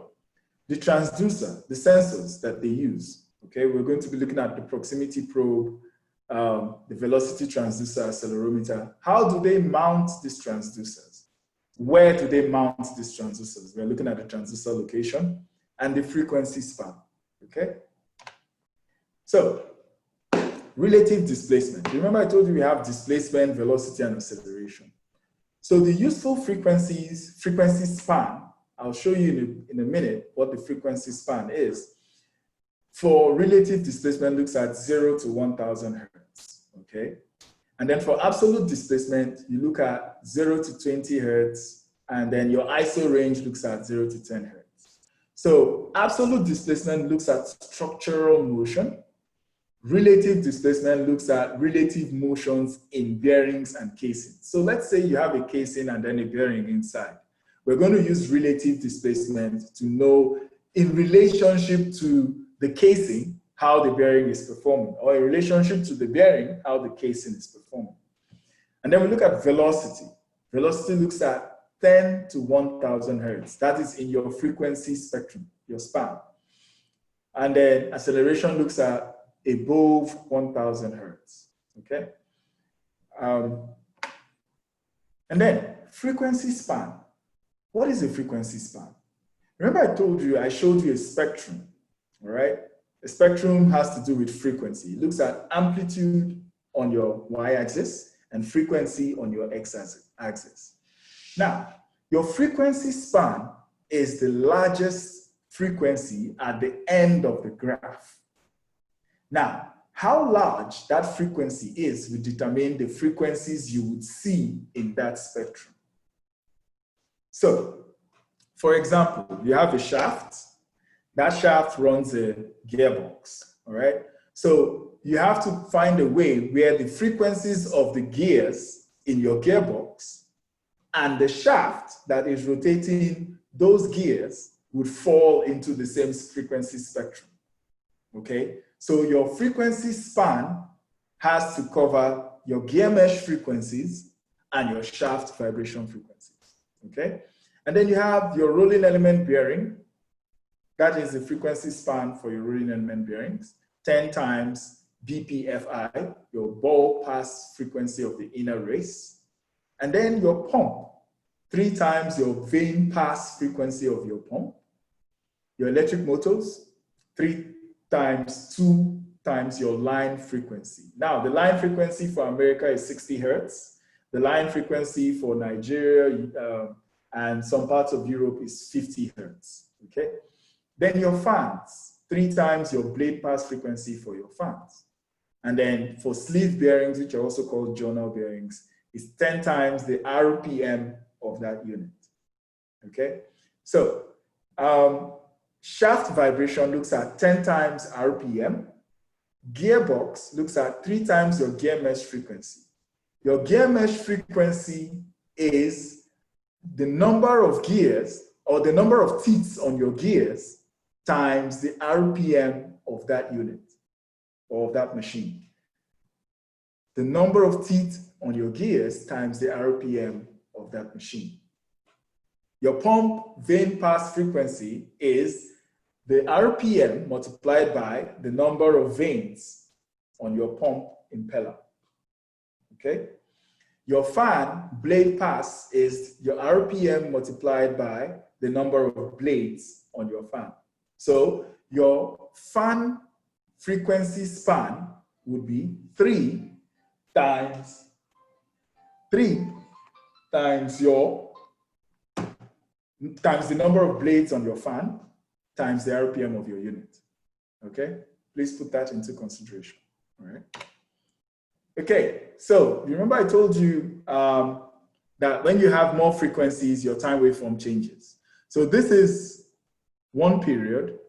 The transducer, the sensors that they use, okay? We're going to be looking at the proximity probe, the velocity transducer, accelerometer. How do they mount these transducers? Where do they mount these transducers? We're looking at the transducer location and the frequency span, okay? So, relative displacement. Remember I told you we have displacement, velocity, and acceleration. So the useful frequency span, I'll show you in a minute what the frequency span is. For relative displacement, looks at 0 to 1000 hertz, okay? And then for absolute displacement, you look at 0 to 20 hertz, and then your ISO range looks at 0 to 10 hertz. So absolute displacement looks at structural motion. Relative displacement looks at relative motions in bearings and casing. So let's say you have a casing and then a bearing inside. We're going to use relative displacement to know in relationship to the casing, how the bearing is performing, or in relationship to the bearing, how the casing is performing. And then we look at velocity. Velocity looks at 10 to 1000 hertz. That is in your frequency spectrum, your span. And then acceleration looks at above 1000 hertz, okay? And then frequency span. What is a frequency span? Remember I showed you a spectrum, all right? A spectrum has to do with frequency. It looks at amplitude on your y-axis and frequency on your x-axis. Now, your frequency span is the largest frequency at the end of the graph. Now, how large that frequency is will determine the frequencies you would see in that spectrum. So, for example, you have a shaft. That shaft runs a gearbox, all right? So you have to find a way where the frequencies of the gears in your gearbox and the shaft that is rotating those gears would fall into the same frequency spectrum, okay? So your frequency span has to cover your gear mesh frequencies and your shaft vibration frequencies, okay? And then you have your rolling element bearing. That is the frequency span for your rolling element bearings, 10 times BPFI, your ball pass frequency of the inner race. And then your pump, 3 times your vane pass frequency of your pump. Your electric motors, 3 times 2 times your line frequency. Now, the line frequency for America is 60 hertz. The line frequency for Nigeria and some parts of Europe is 50 hertz, okay? Then your fans, 3 times your blade pass frequency for your fans. And then for sleeve bearings, which are also called journal bearings, is 10 times the RPM of that unit, okay? So shaft vibration looks at 10 times RPM. Gearbox looks at 3 times your gear mesh frequency. Your gear mesh frequency is the number of gears or the number of teeth on your gears times the RPM of that unit or of that machine. The number of teeth on your gears times the RPM of that machine. Your pump vane pass frequency is the RPM multiplied by the number of vanes on your pump impeller, okay? Your fan blade pass is your RPM multiplied by the number of blades on your fan. So your fan frequency span would be 3 times the number of blades on your fan times the RPM of your unit, okay? Please put that into consideration, all right? Okay, so remember I told you that when you have more frequencies, your time waveform changes. So this is one period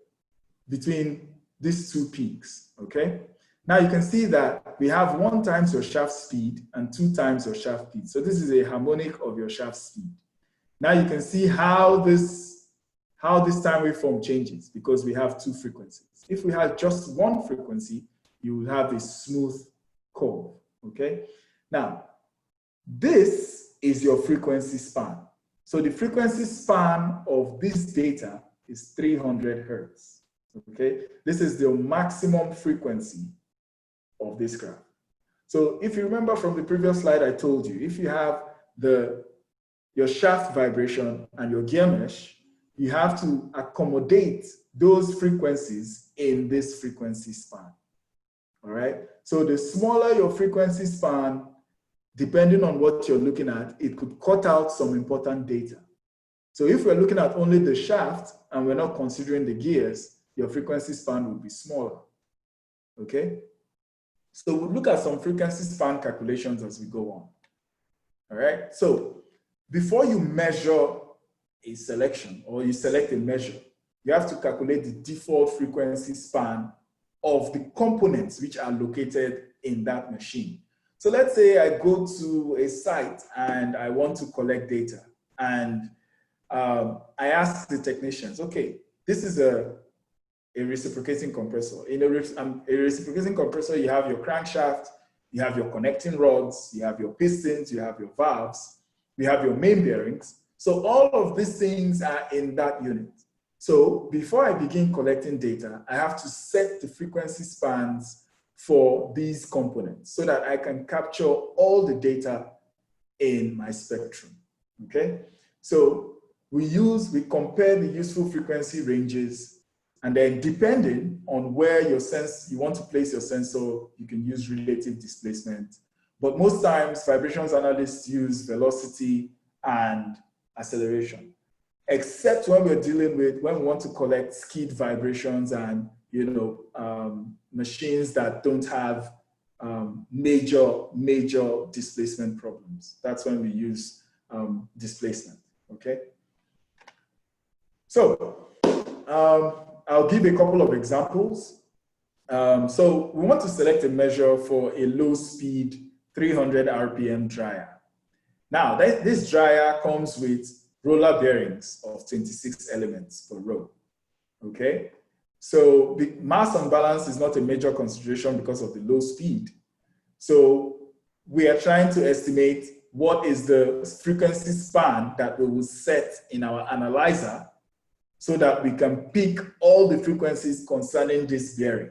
between these 2 peaks, okay? Now you can see that we have 1 times your shaft speed and 2 times your shaft speed. So this is a harmonic of your shaft speed. Now you can see how this time waveform changes because we have 2 frequencies. If we had just 1 frequency, you would have a smooth curve, okay? Now, this is your frequency span. So the frequency span of this data is 300 hertz, okay? This is the maximum frequency of this graph. So if you remember from the previous slide I told you, if you have your shaft vibration and your gear mesh, you have to accommodate those frequencies in this frequency span, all right? So the smaller your frequency span, depending on what you're looking at, it could cut out some important data. So if we're looking at only the shaft and we're not considering the gears, your frequency span will be smaller, okay? So we'll look at some frequency span calculations as we go on, all right? So before you measure a selection or you select a measure, you have to calculate the default frequency span of the components which are located in that machine. So let's say I go to a site and I want to collect data and I ask the technicians, okay, this is a reciprocating compressor. In a reciprocating compressor, you have your crankshaft, you have your connecting rods, you have your pistons, you have your valves, you have your main bearings. So all of these things are in that unit. So before I begin collecting data, I have to set the frequency spans for these components so that I can capture all the data in my spectrum, okay? So we compare the useful frequency ranges, and then depending on where you want to place your sensor, you can use relative displacement. But most times, vibrations analysts use velocity and acceleration, except when we're dealing with, when we want to collect skid vibrations and, machines that don't have major displacement problems. That's when we use displacement, okay? So I'll give a couple of examples. So we want to select a measure for a low speed 300 RPM dryer. Now, this dryer comes with roller bearings of 26 elements per row, okay? So the mass unbalance is not a major consideration because of the low speed. So we are trying to estimate what is the frequency span that we will set in our analyzer so that we can pick all the frequencies concerning this bearing,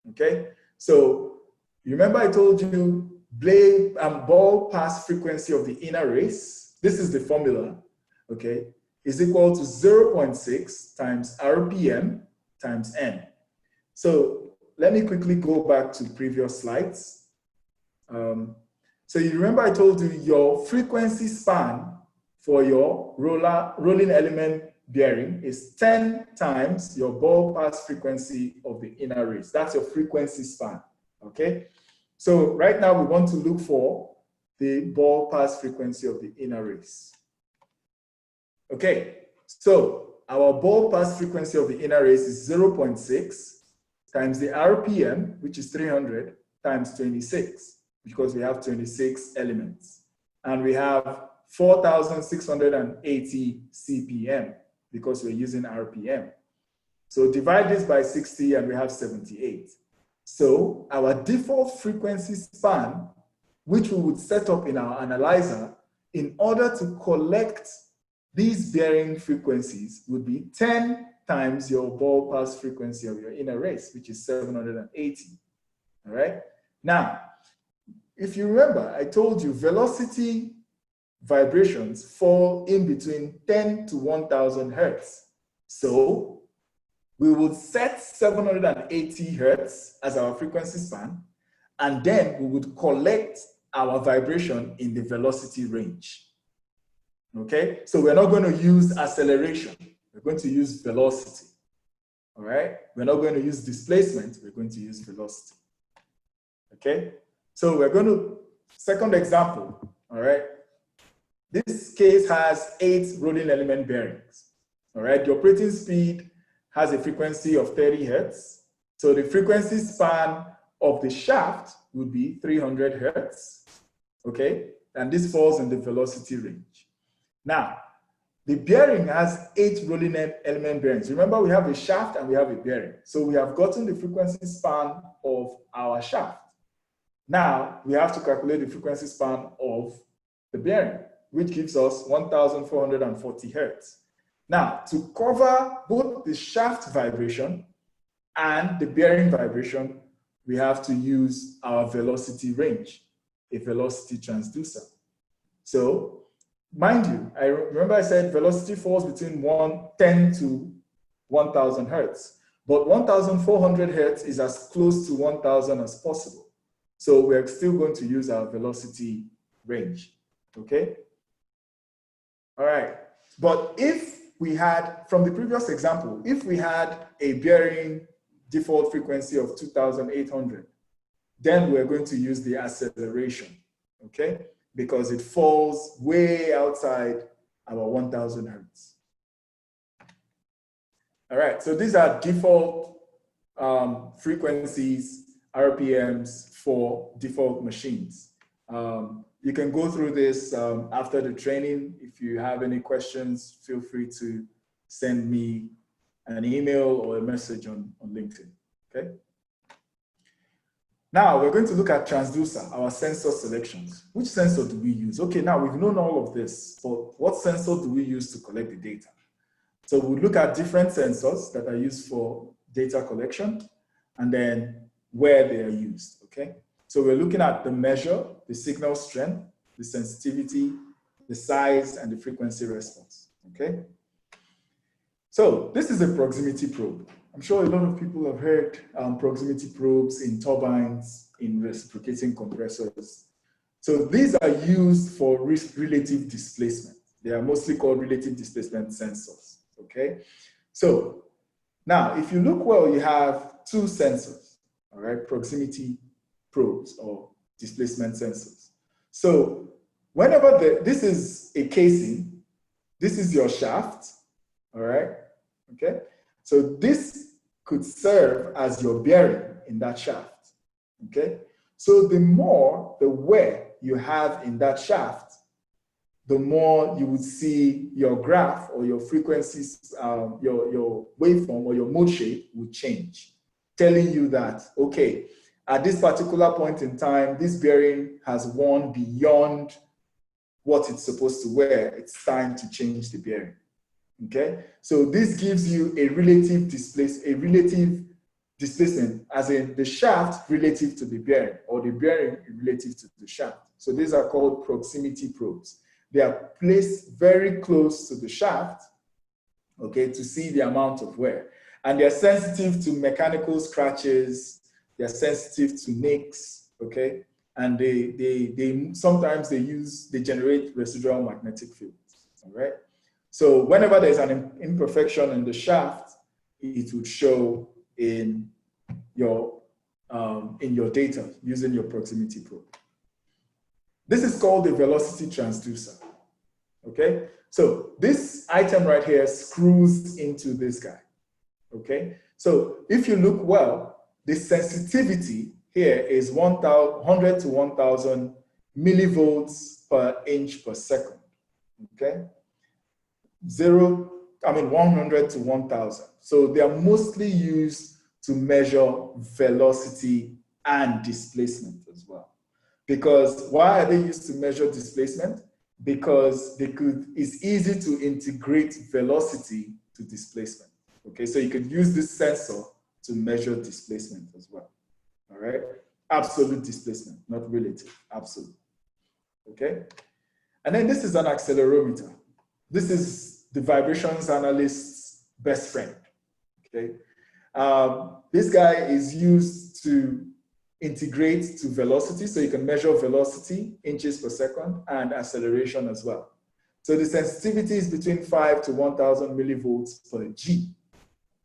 okay? So you remember I told you blade and ball pass frequency of the inner race, this is the formula, okay, is equal to 0.6 times RPM times N. So let me quickly go back to previous slides. So you remember I told you your frequency span for your rolling element bearing is 10 times your ball pass frequency of the inner race. That's your frequency span, okay? So right now we want to look for the ball pass frequency of the inner race. Okay, so our ball pass frequency of the inner race is 0.6 times the RPM, which is 300, times 26, because we have 26 elements. And we have 4,680 CPM, because we're using RPM. So divide this by 60 and we have 78. So our default frequency span, which we would set up in our analyzer in order to collect these bearing frequencies, would be 10 times your ball pass frequency of your inner race, which is 780, all right? Now, if you remember, I told you velocity vibrations fall in between 10 to 1,000 hertz. So we would set 780 hertz as our frequency span, and then we would collect our vibration in the velocity range. Okay, so we're not going to use acceleration, we're going to use velocity. All right, we're not going to use displacement, we're going to use velocity. Okay, so we're going to, second example, all right. This case has 8 rolling element bearings. All right, the operating speed has a frequency of 30 hertz. So the frequency span of the shaft would be 300 hertz. Okay, and this falls in the velocity range. Now, the bearing has 8 rolling element bearings. Remember, we have a shaft and we have a bearing. So we have gotten the frequency span of our shaft. Now, we have to calculate the frequency span of the bearing, which gives us 1,440 hertz. Now, to cover both the shaft vibration and the bearing vibration, we have to use our velocity range, a velocity transducer. So, mind you, I remember I said velocity falls between 10 to 1,000 hertz, but 1,400 hertz is as close to 1,000 as possible. So we're still going to use our velocity range, okay? All right, but if we had, from the previous example, if we had a bearing default frequency of 2,800, then we're going to use the acceleration, okay? Because it falls way outside our 1,000 hertz. All right, so these are default frequencies, RPMs for default machines. You can go through this after the training. If you have any questions, feel free to send me an email or a message on LinkedIn, okay? Now we're going to look at transducer, our sensor selections. Which sensor do we use? Okay, now we've known all of this, but what sensor do we use to collect the data? So we'll look at different sensors that are used for data collection and then where they are used, okay? So we're looking at the measure, the signal strength, the sensitivity, the size, and the frequency response, okay? So this is a proximity probe. I'm sure a lot of people have heard proximity probes in turbines, in reciprocating compressors. So these are used for relative displacement. They are mostly called relative displacement sensors, okay? So now, if you look well, you have 2 sensors, all right, proximity probes or displacement sensors. So whenever this is a casing, this is your shaft, all right, okay? So this could serve as your bearing in that shaft, okay? So the more the wear you have in that shaft, the more you would see your graph or your frequencies, your waveform or your mode shape would change, telling you that, okay, at this particular point in time, this bearing has worn beyond what it's supposed to wear. It's time to change the bearing. Okay, so this gives you a relative displacement, as in the shaft relative to the bearing, or the bearing relative to the shaft. So these are called proximity probes. They are placed very close to the shaft, okay, to see the amount of wear. And they're sensitive to mechanical scratches, they're sensitive to nicks, okay? And they sometimes they generate residual magnetic fields, all right? So whenever there's an imperfection in the shaft, it would show in your data using your proximity probe. This is called the velocity transducer, okay? So this item right here screws into this guy, okay? So if you look well, the sensitivity here is 100 to 1000 millivolts per inch per second, okay? 100 to 1000. So they are mostly used to measure velocity and displacement as well. Because why are they used to measure displacement? Because it's easy to integrate velocity to displacement. Okay, so you could use this sensor to measure displacement as well. All right, absolute displacement, not relative, absolute. Okay, and then this is an accelerometer. This is the vibrations analyst's best friend. Okay, this guy is used to integrate to velocity, so you can measure velocity, inches per second, and acceleration as well. So the sensitivity is between 5 to 1000 millivolts per G.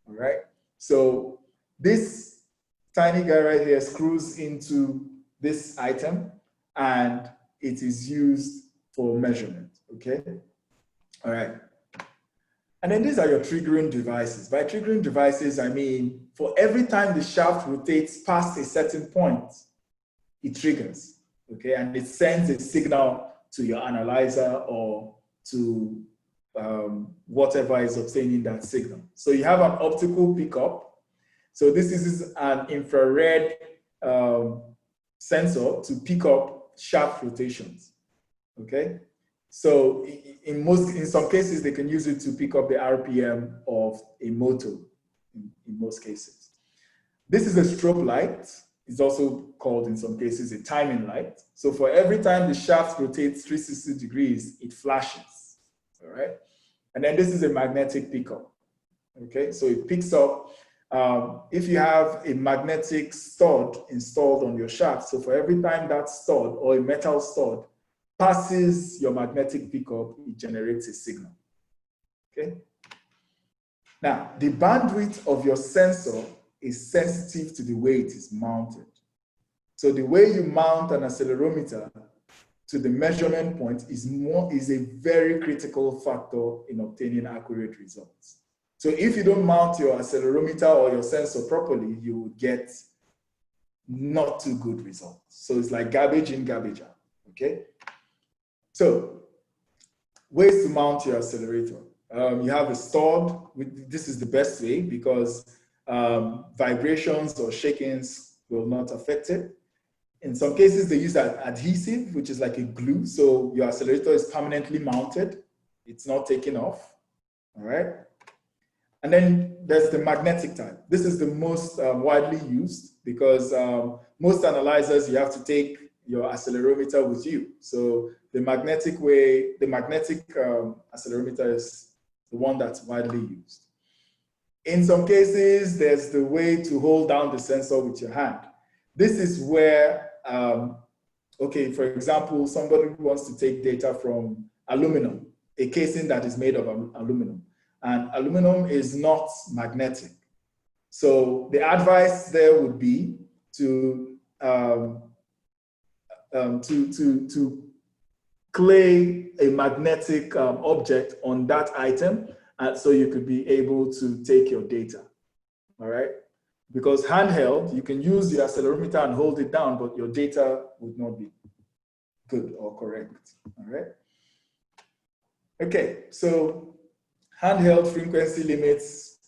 All right, so this tiny guy right here screws into this item, and it is used for measurement. Okay, all right. And then these are your triggering devices. By triggering devices, I mean, for every time the shaft rotates past a certain point, it triggers, okay? And it sends a signal to your analyzer or to whatever is obtaining that signal. So you have an optical pickup. So this is an infrared sensor to pick up shaft rotations, okay? So in some cases, they can use it to pick up the RPM of a motor in most cases. This is a strobe light. It's also called in some cases a timing light. So for every time the shaft rotates 360 degrees, it flashes, all right? And then this is a magnetic pickup, okay? So it picks up, if you have a magnetic stud installed on your shaft, so for every time that stud or a metal stud passes your magnetic pickup, it generates a signal, okay? Now, the bandwidth of your sensor is sensitive to the way it is mounted. So the way you mount an accelerometer to the measurement point is a very critical factor in obtaining accurate results. So if you don't mount your accelerometer or your sensor properly, you will get not too good results. So it's like garbage in, garbage out, okay? So, ways to mount your accelerator. You have a stud. This is the best way because vibrations or shakings will not affect it. In some cases, they use an adhesive, which is like a glue. So your accelerator is permanently mounted. It's not taking off, all right? And then there's the magnetic type. This is the most widely used because most analyzers, you have to take your accelerometer with you. So the magnetic accelerometer is the one that's widely used. In some cases, there's the way to hold down the sensor with your hand. This is where, okay, for example, somebody wants to take data from aluminum, a casing that is made of aluminum. And aluminum is not magnetic. So the advice there would be to clay a magnetic object on that item so you could be able to take your data, all right? Because handheld, you can use the accelerometer and hold it down, but your data would not be good or correct, all right? Okay, so handheld frequency limits,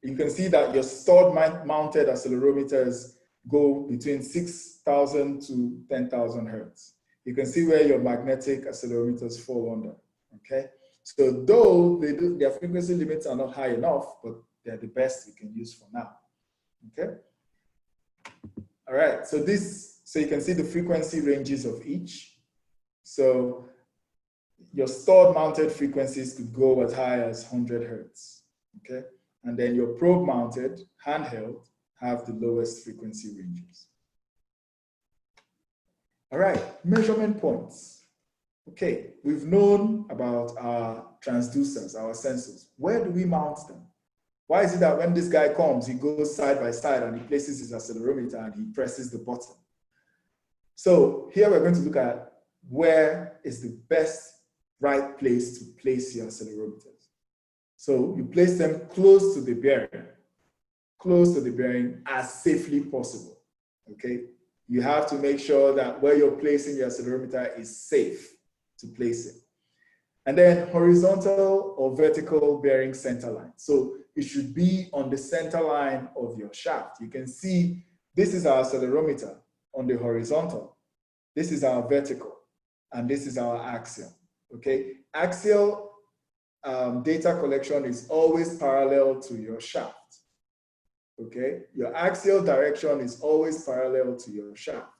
you can see that your stored mounted accelerometers go between 6,000 to 10,000 hertz. You can see where your magnetic accelerometers fall under, okay? So though their frequency limits are not high enough, but they're the best we can use for now, okay? All right, so you can see the frequency ranges of each. So your stored mounted frequencies could go as high as 100 hertz, okay? And then your probe mounted, handheld, have the lowest frequency ranges. All right, measurement points. Okay, we've known about our transducers, our sensors. Where do we mount them? Why is it that when this guy comes, he goes side by side and he places his accelerometer and he presses the button? So here we're going to look at where is the best right place to place your accelerometers. So you place them close to the bearing as safely possible, okay? You have to make sure that where you're placing your accelerometer is safe to place it. And then horizontal or vertical bearing center line. So it should be on the center line of your shaft. You can see this is our accelerometer on the horizontal. This is our vertical, and this is our axial, okay? Axial data collection is always parallel to your shaft, okay? Your axial direction is always parallel to your shaft.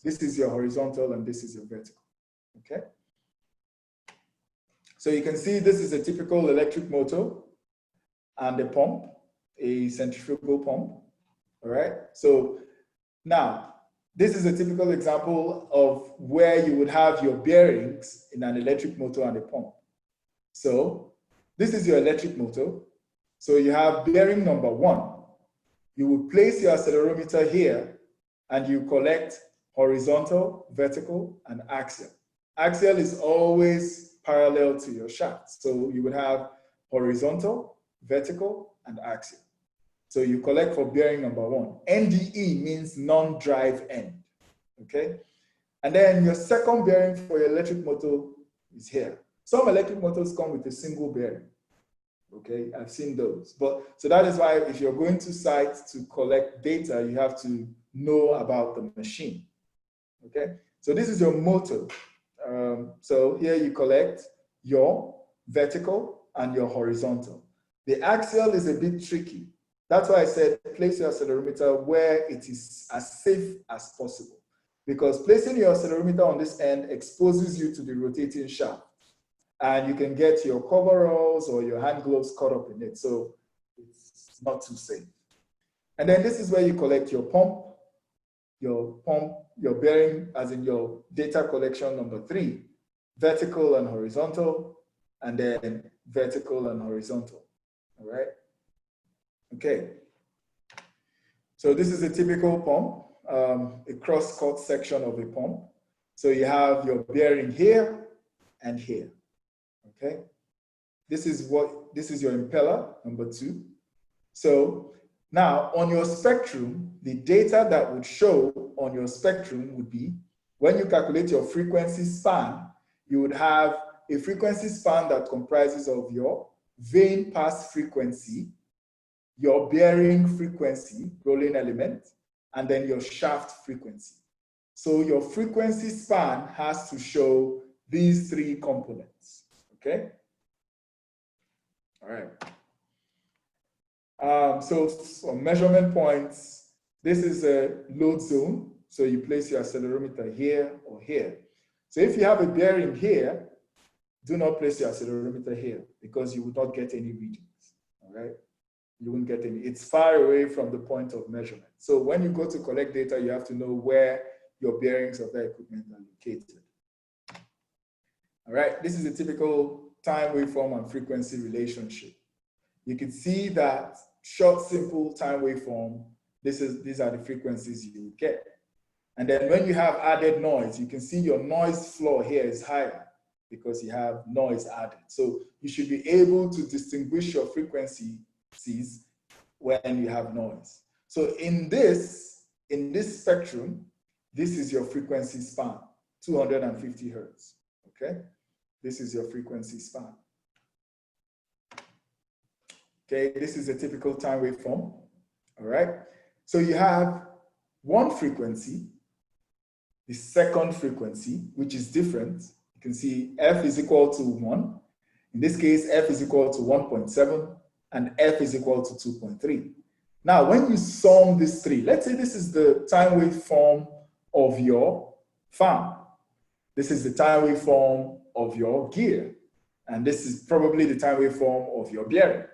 This is your horizontal and this is your vertical, okay? So you can see this is a typical electric motor and a pump, a centrifugal pump, all right? So now, this is a typical example of where you would have your bearings in an electric motor and a pump. So this is your electric motor. So you have bearing number 1. You would place your accelerometer here and you collect horizontal, vertical, and axial. Axial is always parallel to your shaft. So you would have horizontal, vertical, and axial. So you collect for bearing number 1. NDE means non-drive end, okay? And then your second bearing for your electric motor is here. Some electric motors come with a single bearing, okay? I've seen those. But so that is why if you're going to site to collect data, you have to know about the machine, okay? So this is your motor. So here you collect your vertical and your horizontal. The axial is a bit tricky. That's why I said place your accelerometer where it is as safe as possible. Because placing your accelerometer on this end exposes you to the rotating shaft. And you can get your coveralls or your hand gloves caught up in it. So it's not too safe. And then this is where you collect your pump, your bearing, as in your data collection number 3, vertical and horizontal, and then vertical and horizontal, all right? Okay, so this is a typical pump, a cross-cut section of a pump. So you have your bearing here and here, okay? This is your impeller, number 2. So now on your spectrum, the data that would show on your spectrum would be, when you calculate your frequency span, you would have a frequency span that comprises of your vane pass frequency, your bearing frequency, rolling element, and then your shaft frequency. So your frequency span has to show these 3 components, okay? All right. So for measurement points, this is a load zone. So you place your accelerometer here or here. So if you have a bearing here, do not place your accelerometer here because you will not get any readings, all right? You won't get any. It's far away from the point of measurement. So when you go to collect data, you have to know where your bearings of that equipment are located. All right, this is a typical time waveform and frequency relationship. You can see that short, simple time waveform, these are the frequencies you would get. And then when you have added noise, you can see your noise floor here is higher because you have noise added. So you should be able to distinguish your frequencies when you have noise. So in this spectrum, this is your frequency span, 250 hertz, okay? This is your frequency span. Okay, this is a typical time waveform. All right. So you have one frequency, the second frequency, which is different. You can see F is equal to 1. In this case, F is equal to 1.7 and F is equal to 2.3. Now, when you sum these three, let's say this is the time waveform of your fan. This is the time waveform of your gear. And this is probably the time waveform of your bearing.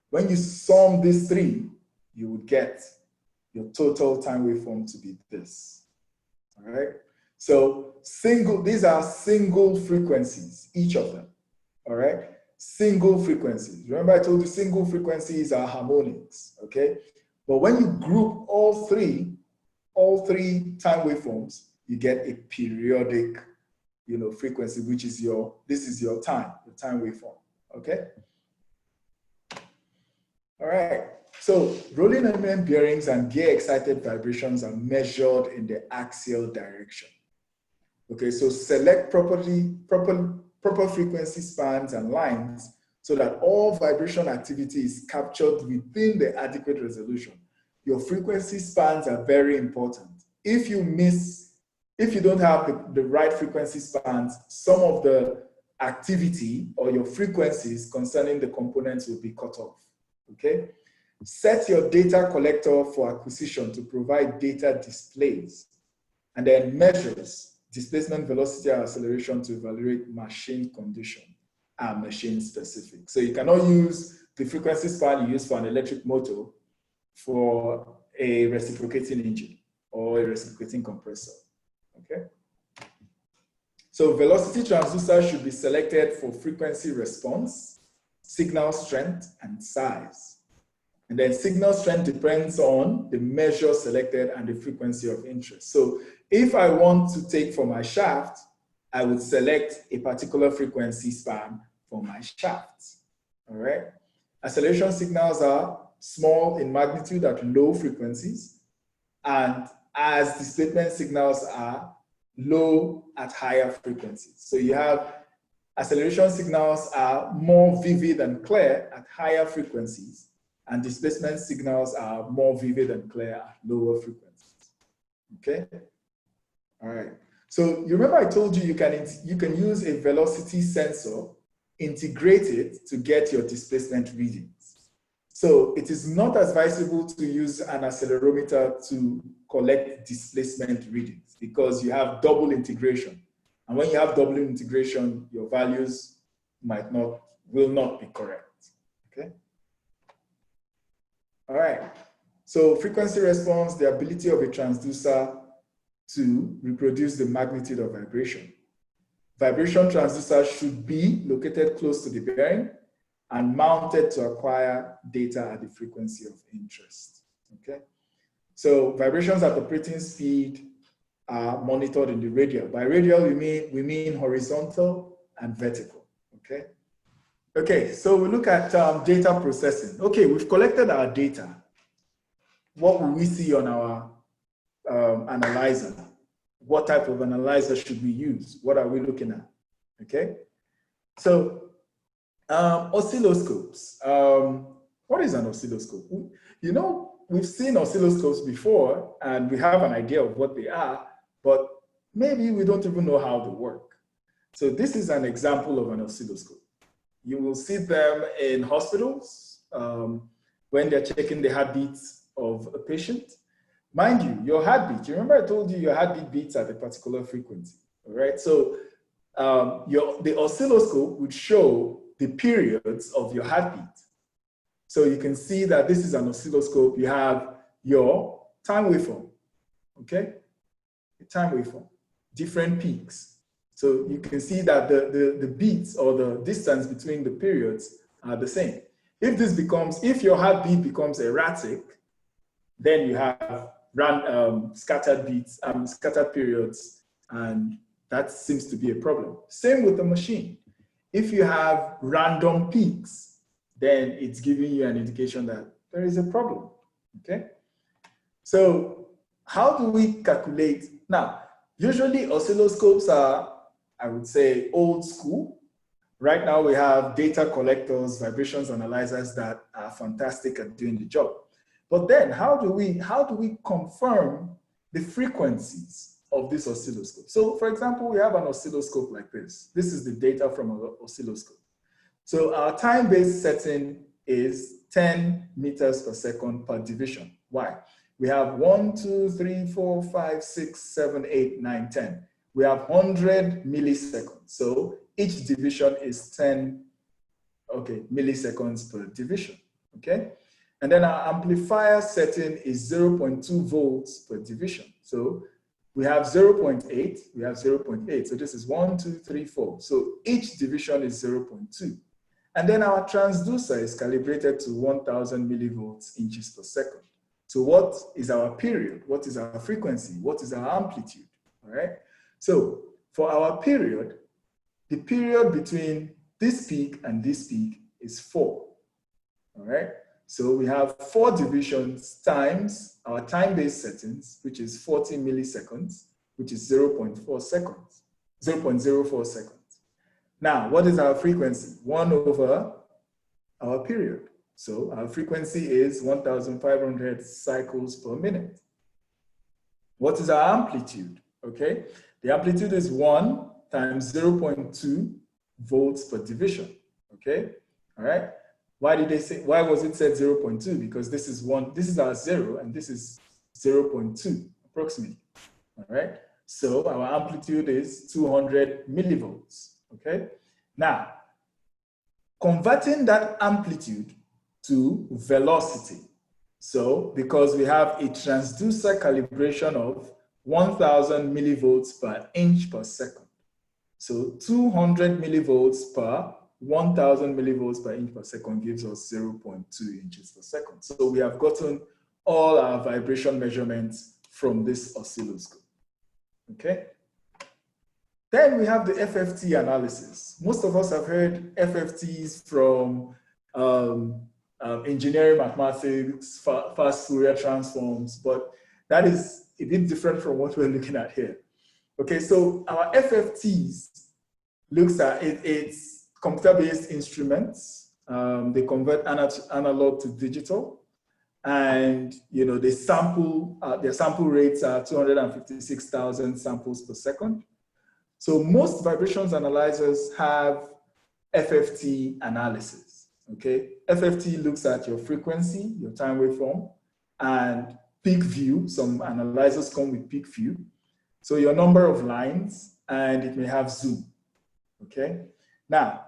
When you sum these three, you would get your total time waveform to be this. All right. So these are single frequencies, each of them. All right. Single frequencies. Remember I told you single frequencies are harmonics. Okay. But when you group all three time waveforms, you get a periodic, frequency, which is this is your time waveform. Okay. All right. So rolling element bearings and gear excited vibrations are measured in the axial direction. Okay, so select proper frequency spans and lines so that all vibration activity is captured within the adequate resolution. Your frequency spans are very important. If you don't have the right frequency spans, some of the activity or your frequencies concerning the components will be cut off. Okay? Set your data collector for acquisition to provide data displays, and then measures displacement, velocity, and acceleration to evaluate machine condition and machine specific. So you cannot use the frequency span you use for an electric motor for a reciprocating engine or a reciprocating compressor. Okay. So velocity transducer should be selected for frequency response, signal strength, and size. And then signal strength depends on the measure selected and the frequency of interest. So if I want to take for my shaft, I would select a particular frequency span for my shaft. All right. Acceleration signals are small in magnitude at low frequencies, and as displacement signals are low at higher frequencies. So you have acceleration signals are more vivid and clear at higher frequencies, and displacement signals are more vivid and clear at lower frequencies. Okay? All right. So you remember I told you you can use a velocity sensor, integrate it to get your displacement readings. So it is not advisable to use an accelerometer to collect displacement readings because you have double integration. And when you have double integration, your values will not be correct. Okay? All right. So frequency response, the ability of a transducer to reproduce the magnitude of vibration. Vibration transducer should be located close to the bearing and mounted to acquire data at the frequency of interest. Okay. So vibrations at operating speed are monitored in the radial. By radial, we mean horizontal and vertical. Okay. Okay, so we look at data processing. Okay, we've collected our data. What will we see on our analyzer? What type of analyzer should we use? What are we looking at? Okay, so oscilloscopes. What is an oscilloscope? We've seen oscilloscopes before and we have an idea of what they are, but maybe we don't even know how they work. So this is an example of an oscilloscope. You will see them in hospitals when they're checking the heartbeats of a patient. Mind you, your heartbeat, you remember I told you your heartbeat beats at a particular frequency, all right? So the oscilloscope would show the periods of your heartbeat. So you can see that this is an oscilloscope. You have your time waveform, okay? The time waveform, different peaks. So you can see that the beats or the distance between the periods are the same. If your heartbeat becomes erratic, then you have scattered beats, scattered periods, and that seems to be a problem. Same with the machine. If you have random peaks, then it's giving you an indication that there is a problem, okay? So how do we calculate? Now, usually oscilloscopes are, I would say, old school. Right now we have data collectors, vibrations analyzers that are fantastic at doing the job. But then how do we confirm the frequencies of this oscilloscope? So for example, we have an oscilloscope like this. This is the data from an oscilloscope. So our time-based setting is 10 meters per second per division. Why? We have 1, 2, 3, 4, 5, 6, 7, 8, 9, 10. We have 100 milliseconds. So each division is 10, milliseconds per division, okay? And then our amplifier setting is 0.2 volts per division. So we have 0.8, we have 0.8. So this is 1, 2, 3, 4. So each division is 0.2. And then our transducer is calibrated to 1000 millivolts inches per second. So what is our period? What is our frequency? What is our amplitude? All right. So for our period, the period between this peak and this peak is 4. All right. So we have 4 divisions times our time-based settings, which is 40 milliseconds, which is 0.4 seconds, 0.04 seconds. Now, what is our frequency? 1 over our period. So our frequency is 1,500 cycles per minute. What is our amplitude? Okay, the amplitude is 1 times 0.2 volts per division. Okay, all right. Why was it said 0.2? Because this is our 0, and this is 0.2 approximately. All right. So our amplitude is 200 millivolts. Okay. Now, converting that amplitude to velocity. So because we have a transducer calibration of 1000 millivolts per inch per second. So 200 millivolts per 1000 millivolts per inch per second gives us 0.2 inches per second. So we have gotten all our vibration measurements from this oscilloscope. Okay. Then we have the FFT analysis. Most of us have heard FFTs from engineering mathematics, fast Fourier transforms, but that is a bit different from what we're looking at here. Okay, so our FFTs looks at it's computer-based instruments. They convert analog to digital, and they sample. Their sample rates are 256,000 samples per second. So most vibrations analyzers have FFT analysis, okay? FFT looks at your frequency, your time waveform, and peak view. Some analyzers come with peak view. So your number of lines, and it may have zoom, okay? Now,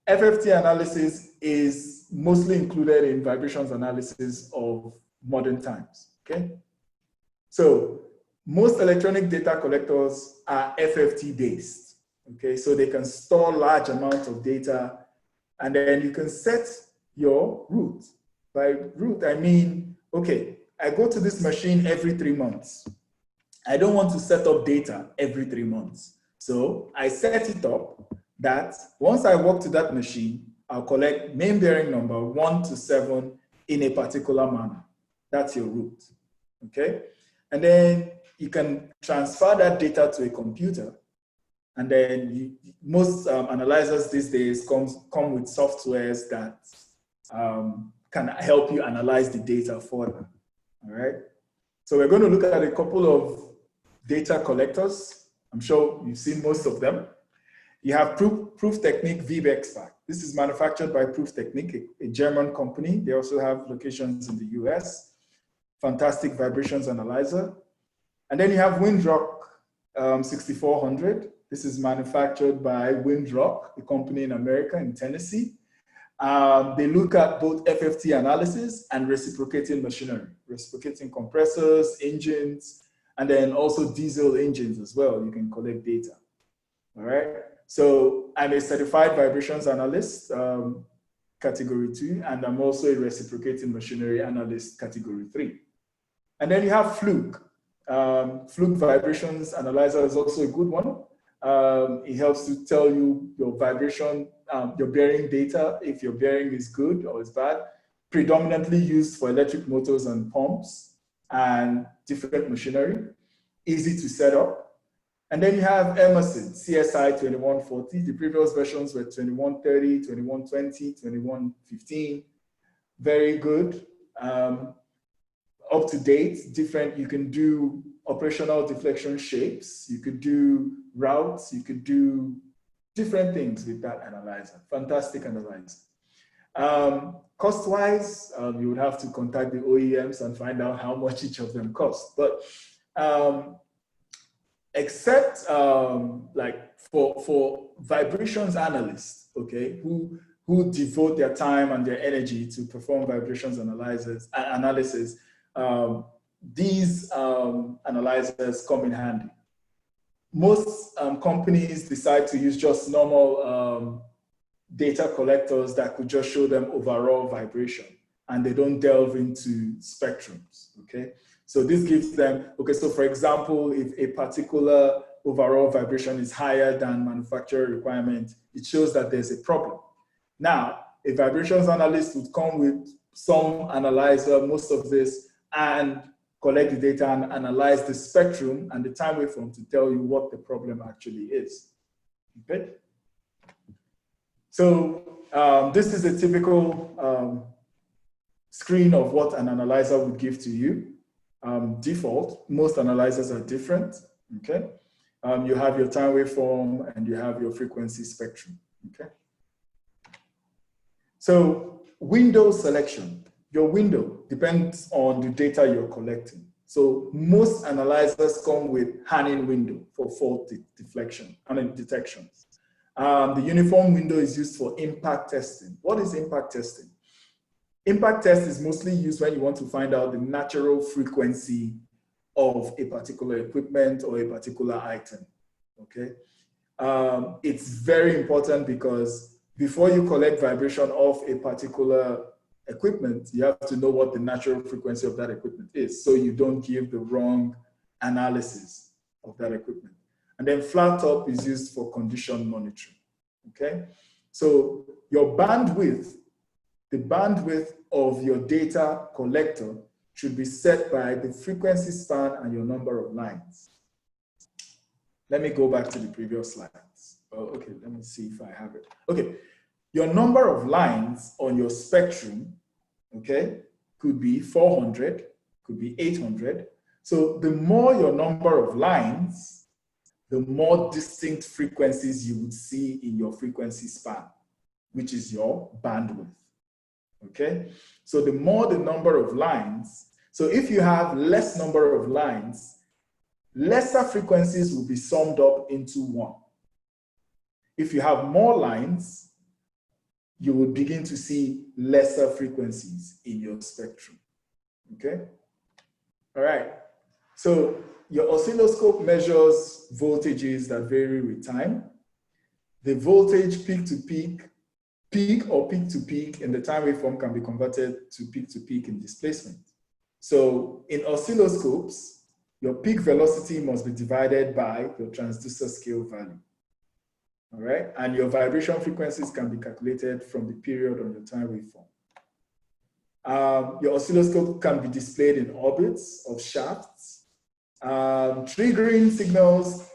FFT analysis is mostly included in vibrations analysis of modern times, okay? So most electronic data collectors are FFT based, okay? So they can store large amounts of data, and then you can set your route. By route, I mean, okay, I go to this machine every 3 months. I don't want to set up data every 3 months. So I set it up that once I walk to that machine, I'll collect main bearing number 1 to 7 in a particular manner. That's your route, okay? And then you can transfer that data to a computer. And then most analyzers these days come with softwares that can help you analyze the data further, all right? So we're going to look at a couple of data collectors. I'm sure you've seen most of them. You have Proof Technique VBExpact. This is manufactured by Proof Technique, a German company. They also have locations in the US. Fantastic vibrations analyzer. And then you have Windrock 6400. This is manufactured by Windrock, a company in America, in Tennessee. They look at both FFT analysis and reciprocating machinery, reciprocating compressors, engines, and then also diesel engines as well. You can collect data, all right? So I'm a certified vibrations analyst, category 2, and I'm also a reciprocating machinery analyst, category 3. And then you have Fluke. Fluke Vibrations Analyzer is also a good one. It helps to tell you your vibration, your bearing data, if your bearing is good or is bad, predominantly used for electric motors and pumps and different machinery, easy to set up. And then you have Emerson, CSI 2140. The previous versions were 2130, 2120, 2115. Very good. Up to date, different. You can do operational deflection shapes. You could do routes. You could do different things with that analyzer. Fantastic analyzer. Cost-wise, you would have to contact the OEMs and find out how much each of them cost. But except like for vibrations analysts, okay, who devote their time and their energy to perform vibrations analysis, these analyzers come in handy. Most companies decide to use just normal data collectors that could just show them overall vibration, and they don't delve into spectrums, okay? So this gives them, okay, so for example, if a particular overall vibration is higher than manufacturer requirement, it shows that there's a problem. Now, a vibrations analyst would come with some analyzer, most of this, and collect the data and analyze the spectrum and the time waveform to tell you what the problem actually is, okay? So this is a typical screen of what an analyzer would give to you. Default, most analyzers are different, okay? You have your time waveform and you have your frequency spectrum, okay? So window selection, your window depends on the data you're collecting. So most analyzers come with Hanning window for fault deflection and detections. The uniform window is used for impact testing. What is impact testing? Impact test is mostly used when you want to find out the natural frequency of a particular equipment or a particular item, okay? It's very important because before you collect vibration of a particular equipment, you have to know what the natural frequency of that equipment is, so you don't give the wrong analysis of that equipment. And then flat top is used for condition monitoring, okay? So your bandwidth, the bandwidth of your data collector should be set by the frequency span and your number of lines. Let me go back to the previous slides. Oh, okay, let me see if I have it. Okay, your number of lines on your spectrum, okay, could be 400, could be 800. So the more your number of lines, the more distinct frequencies you would see in your frequency span, which is your bandwidth, okay? So the more the number of lines, so if you have less number of lines, lesser frequencies will be summed up into one. If you have more lines, you will begin to see lesser frequencies in your spectrum, okay? All right, so your oscilloscope measures voltages that vary with time. The voltage peak to peak, peak or peak to peak in the time waveform can be converted to peak in displacement. So in oscilloscopes, your peak velocity must be divided by your transducer scale value. All right, and your vibration frequencies can be calculated from the period on your time waveform. Your oscilloscope can be displayed in orbits of shafts. Triggering signals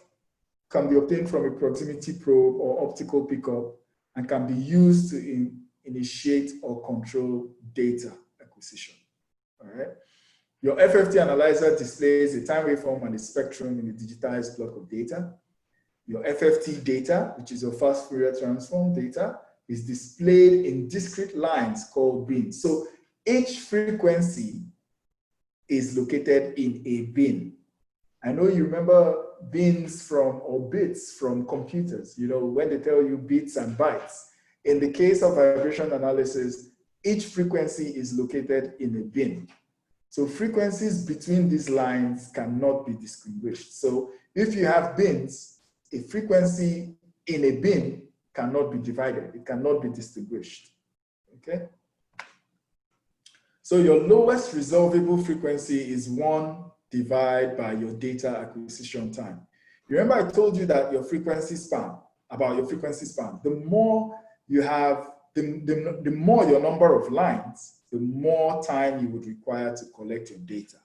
can be obtained from a proximity probe or optical pickup and can be used to initiate or control data acquisition. All right. Your FFT analyzer displays a time waveform and a spectrum in a digitized block of data. Your FFT data, which is your fast Fourier transform data, is displayed in discrete lines called bins. So each frequency is located in a bin. I know you remember bins from, or bits from computers, you know, when they tell you bits and bytes. In the case of vibration analysis, each frequency is located in a bin. So frequencies between these lines cannot be distinguished. So if you have bins, a frequency in a bin cannot be divided. It cannot be distinguished, okay? So your lowest resolvable frequency is 1 divided by your data acquisition time. You remember I told you that your frequency span, about your frequency span, the more you have, the more your number of lines, the more time you would require to collect your data.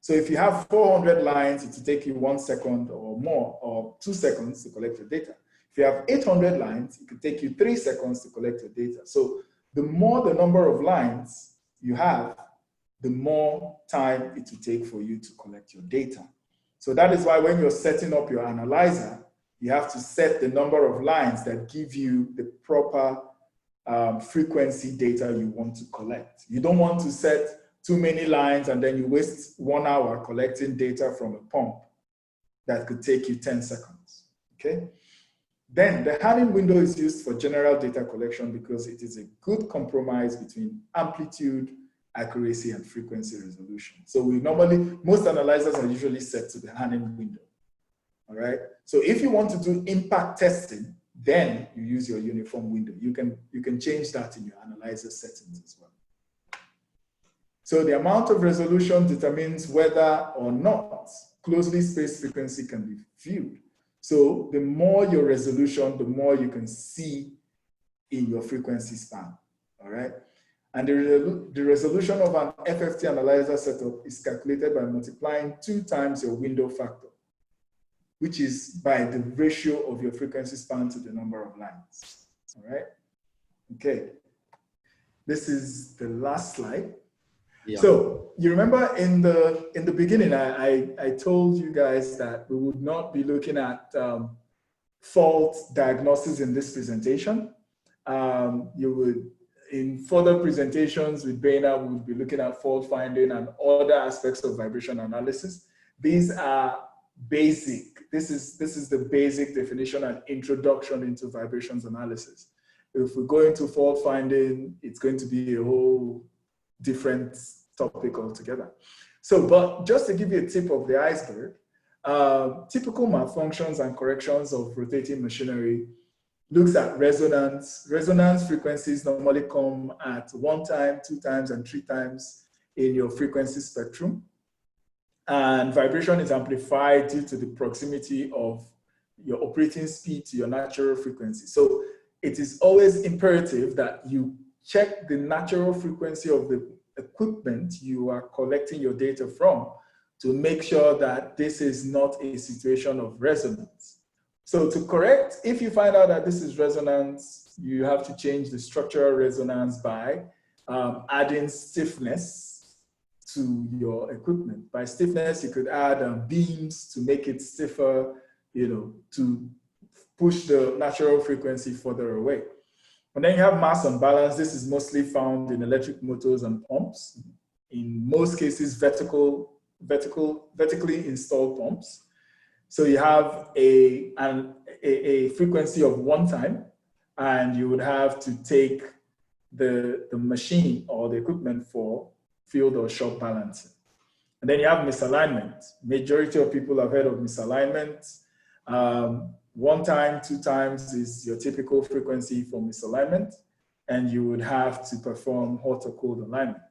So if you have 400 lines, it will take you 1 second or more, or 2 seconds to collect your data. If you have 800 lines, it could take you 3 seconds to collect your data. So the more the number of lines you have, the more time it will take for you to collect your data. So that is why when you're setting up your analyzer, you have to set the number of lines that give you the proper frequency data you want to collect. You don't want to set too many lines and then you waste 1 hour collecting data from a pump that could take you 10 seconds, okay? Then the Hamming window is used for general data collection because it is a good compromise between amplitude, accuracy, and frequency resolution. So most analyzers are usually set to the Hamming window, all right? So if you want to do impact testing, then you use your uniform window. You can change that in your analyzer settings as well. So the amount of resolution determines whether or not closely spaced frequency can be viewed. So the more your resolution, the more you can see in your frequency span, all right? And the resolution of an FFT analyzer setup is calculated by multiplying 2 times your window factor, which is by the ratio of your frequency span to the number of lines, all right? Okay, this is the last slide. Yeah. So you remember in the beginning, I told you guys that we would not be looking at fault diagnosis in this presentation. In further presentations with Boehner, we would be looking at fault finding and other aspects of vibration analysis. These are basic. This is the basic definition and introduction into vibrations analysis. If we go into fault finding, it's going to be a whole different topic altogether. So, but just to give you a tip of the iceberg, typical malfunctions and corrections of rotating machinery looks at resonance. Resonance frequencies normally come at 1 time, 2 times, and 3 times in your frequency spectrum. And vibration is amplified due to the proximity of your operating speed to your natural frequency. So it is always imperative that you check the natural frequency of the equipment you are collecting your data from to make sure that this is not a situation of resonance. So to correct, if you find out that this is resonance, you have to change the structural resonance by adding stiffness to your equipment. By stiffness, you could add beams to make it stiffer, to push the natural frequency further away. And then you have mass unbalance. This is mostly found in electric motors and pumps. In most cases, vertically installed pumps. So you have a frequency of 1 time, and you would have to take the machine or the equipment for field or shop balancing. And then you have misalignment. Majority of people have heard of misalignment. 1 time, 2 times is your typical frequency for misalignment, and you would have to perform hot or cold alignment.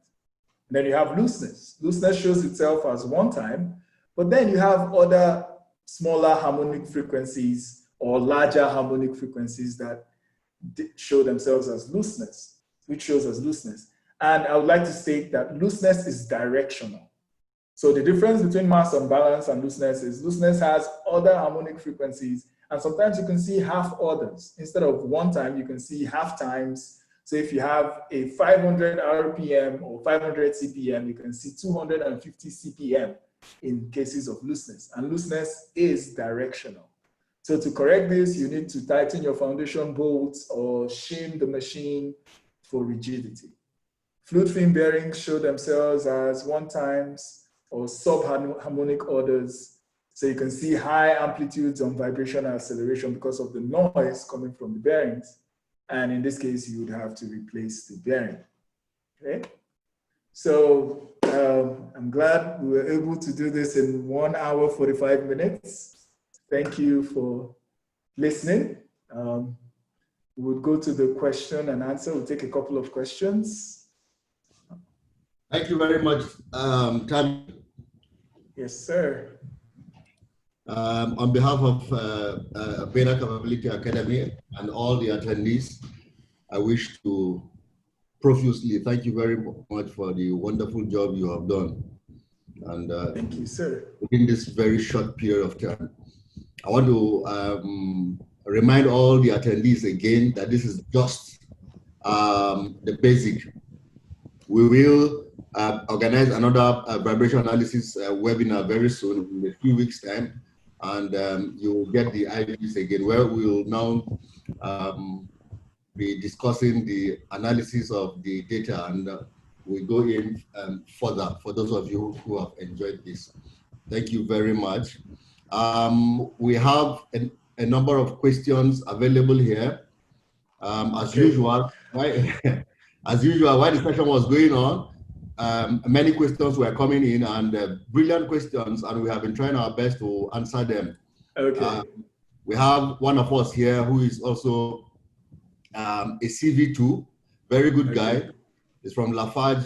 And then you have looseness. Looseness shows itself as 1 time, but then you have other smaller harmonic frequencies or larger harmonic frequencies that show themselves as looseness, which shows as looseness. And I would like to state that looseness is directional. So the difference between mass unbalance and looseness is looseness has other harmonic frequencies, and sometimes you can see half orders. Instead of 1 time, you can see half times. So if you have a 500 RPM or 500 CPM, you can see 250 CPM in cases of looseness. And looseness is directional. So to correct this, you need to tighten your foundation bolts or shim the machine for rigidity. Fluid fin bearings show themselves as 1 times or sub-harmonic orders. So you can see high amplitudes on vibration acceleration because of the noise coming from the bearings. And in this case, you would have to replace the bearing, okay? So I'm glad we were able to do this in 1 hour, 45 minutes. Thank you for listening. We'll go to the question and answer. We'll take a couple of questions. Thank you very much, Tammy. Yes, sir. On behalf of Boehner Capability Academy and all the attendees, I wish to profusely thank you very much for the wonderful job you have done. And thank you, sir. within this very short period of time, I want to remind all the attendees again that this is just the basic. We will organize another vibration analysis webinar very soon, in a few weeks' time, and you will get the IVs again, where we will now be discussing the analysis of the data, and we go in further for those of you who have enjoyed this. Thank you very much. We have a number of questions available here. As usual, as usual, while the session was going on, many questions were coming in, and brilliant questions, and we have been trying our best to answer them. Okay. We have one of us here who is also a CV2, very good guy. He's from Lafarge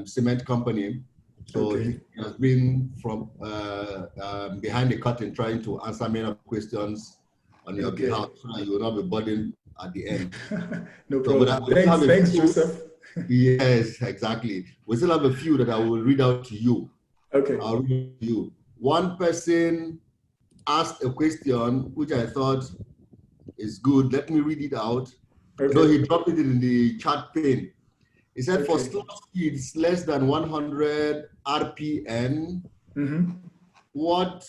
Cement Company. So he has been from behind the curtain trying to answer many questions on your behalf, so that you will not be burdened at the end. No problem. Thanks, Joseph. Yes, exactly. We still have a few that I will read out to you. Okay. I'll read to you. One person asked a question which I thought is good. Let me read it out. Okay. No, he dropped it in the chat pane. He said, for slow speeds less than 100 RPM, what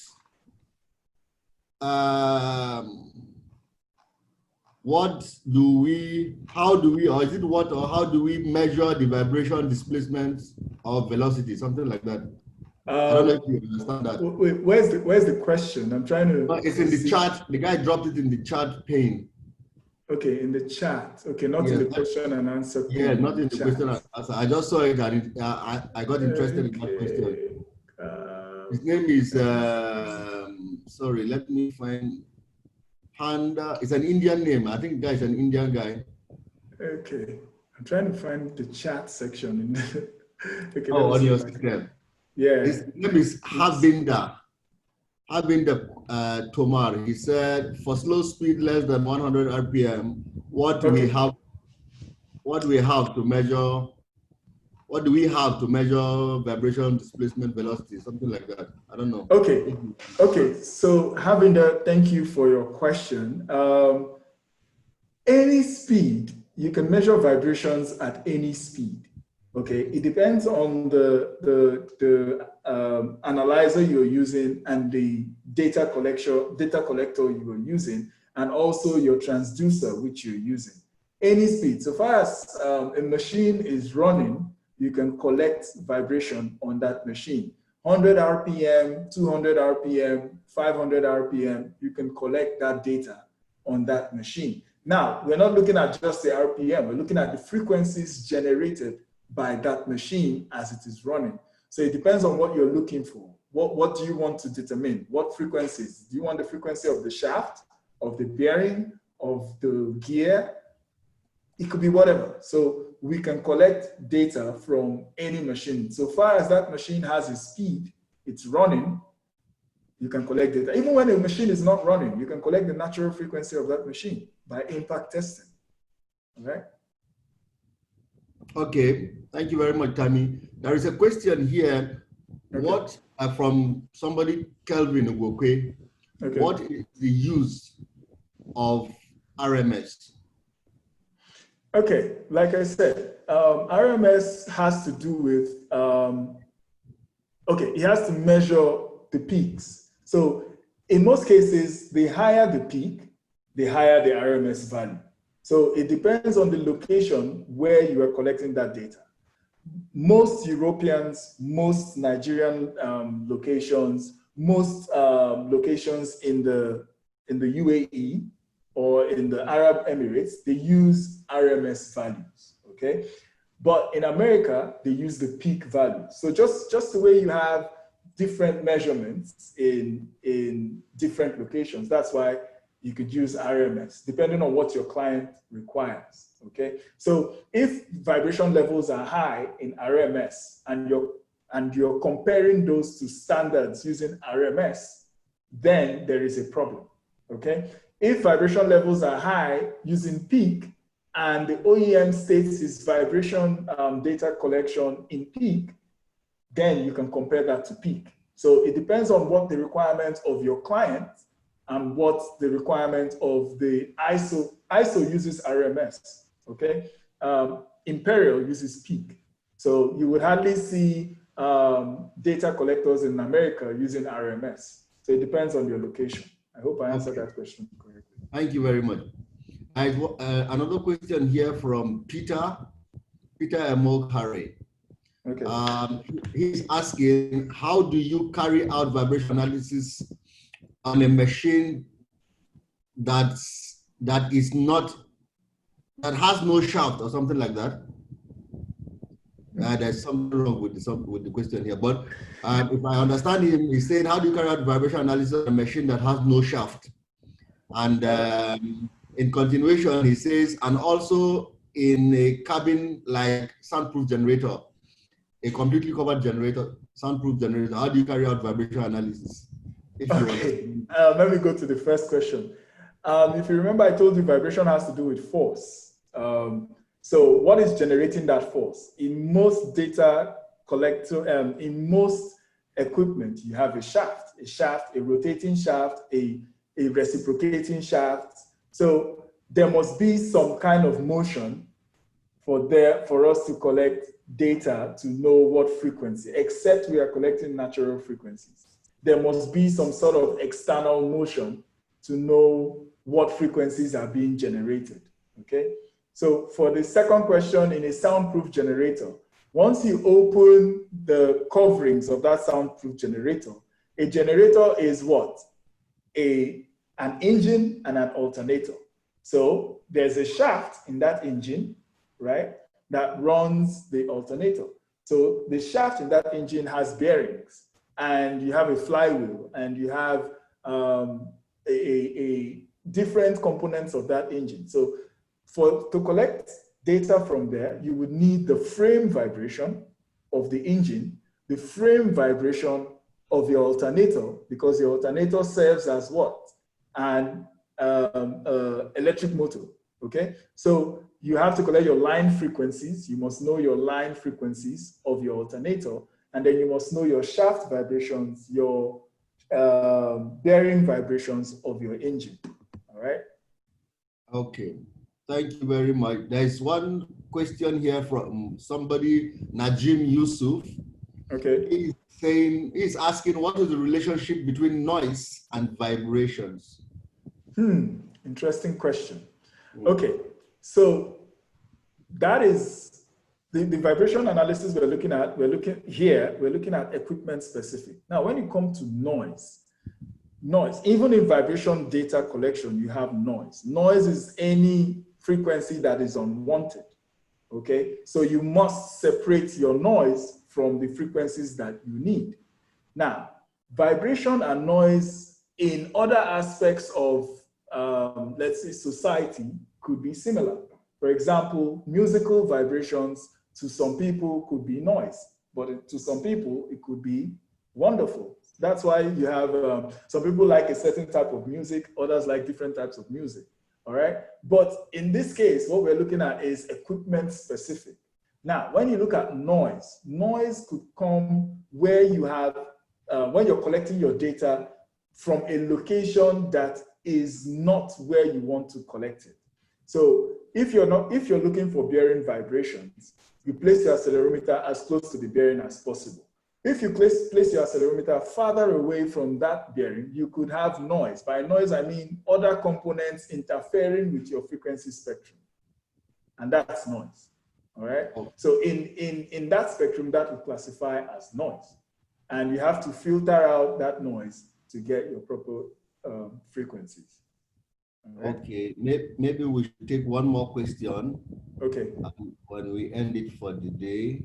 do we, how do we, or is it what, or how do we measure the vibration displacement of velocity, something like that? I don't know if you understand that. Wait, where's the question? I'm trying to. It's in the chat. The guy dropped it in the chat pane. Okay, in the chat. Okay, not in the question and answer. Yeah, not in the question and answer. I just saw it and I got interested in that question. His name is, sorry, let me find, Panda. It's an Indian name. I think the guy is an Indian guy. Okay, I'm trying to find the chat section. Okay, on your system. Yeah. His name is Harbinder Tomar. He said, for slow speed less than 100 RPM, what do we have to measure? What do we have to measure vibration displacement velocity? Something like that. I don't know. Okay. Okay. So Harbinder, thank you for your question. Any speed, you can measure vibrations at any speed. Okay, it depends on the analyzer you're using and the data collector you are using, and also your transducer which you're using. Any speed, so far as a machine is running, you can collect vibration on that machine. 100 RPM, 200 RPM, 500 RPM, you can collect that data on that machine. Now, we're not looking at just the RPM, we're looking at the frequencies generated by that machine as it is running. So it depends on what you're looking for. What do you want to determine? What frequencies? Do you want the frequency of the shaft, of the bearing, of the gear? It could be whatever. So we can collect data from any machine. So far as that machine has a speed, it's running, you can collect data. Even when a machine is not running, you can collect the natural frequency of that machine by impact testing. All right? Okay, thank you very much, Tammy. There is a question here. Okay. What from somebody, Kelvin Ugokwe, what is the use of RMS? Okay, like I said, RMS has to do with, it has to measure the peaks. So in most cases, the higher the peak, the higher the RMS value. So it depends on the location where you are collecting that data. Most Europeans, most Nigerian locations, most locations in the UAE or in the Arab Emirates, they use RMS values, okay? But in America, they use the peak value. So just the way you have different measurements in different locations, that's why you could use RMS, depending on what your client requires, okay? So if vibration levels are high in RMS and you're comparing those to standards using RMS, then there is a problem, okay? If vibration levels are high using peak and the OEM states its vibration data collection in peak, then you can compare that to peak. So it depends on what the requirements of your client and what the requirement of the ISO. ISO uses RMS, okay? Imperial uses peak. So you would hardly see data collectors in America using RMS. So it depends on your location. I hope I answered that question correctly. Thank you very much. Another question here from Peter Emoghare. Okay. He's asking, how do you carry out vibration analysis on a machine that has no shaft or something like that? There's something wrong with the question here, but if I understand him, he's saying, how do you carry out vibration analysis on a machine that has no shaft? And in continuation, he says, and also in a cabin like soundproof generator, a completely covered generator, soundproof generator, how do you carry out vibration analysis? Okay, let me go to the first question. If you remember, I told you vibration has to do with force. So what is generating that force? In most data collector, in most equipment, you have a shaft, a rotating shaft, a reciprocating shaft. So there must be some kind of motion for us to collect data to know what frequency, except we are collecting natural frequencies. There must be some sort of external motion to know what frequencies are being generated, okay? So for the second question, in a soundproof generator, once you open the coverings of that soundproof generator, a generator is what? An engine and an alternator. So there's a shaft in that engine, right, that runs the alternator. So the shaft in that engine has bearings, and you have a flywheel, and you have a different components of that engine. So to collect data from there, you would need the frame vibration of the engine, the frame vibration of the alternator, because the alternator serves as what? An electric motor, okay? So you have to collect your line frequencies. You must know your line frequencies of your alternator, and then you must know your shaft vibrations, your bearing vibrations of your engine, all right? Okay. Thank you very much. There's one question here from somebody, Najim Yusuf. Okay. He's asking, what is the relationship between noise and vibrations? Interesting question. Okay, so that is the vibration analysis we're looking at. We're looking at equipment specific. Now, when you come to noise, even in vibration data collection, you have noise. Noise is any frequency that is unwanted, okay? So you must separate your noise from the frequencies that you need. Now, vibration and noise in other aspects of, let's say, society could be similar. For example, musical vibrations to some people could be noise, but to some people it could be wonderful. That's why you have some people like a certain type of music, others like different types of music, all right? But in this case, what we're looking at is equipment specific. Now, when you look at noise, noise could come where you have, when you're collecting your data from a location that is not where you want to collect it. So if you're looking for bearing vibrations, you place your accelerometer as close to the bearing as possible. If you place your accelerometer farther away from that bearing, you could have noise. By noise, I mean other components interfering with your frequency spectrum. And that's noise, all right? So in that spectrum, that will classify as noise. And you have to filter out that noise to get your proper frequencies. Right. Okay, maybe we should take one more question. Okay. When we end it for the day.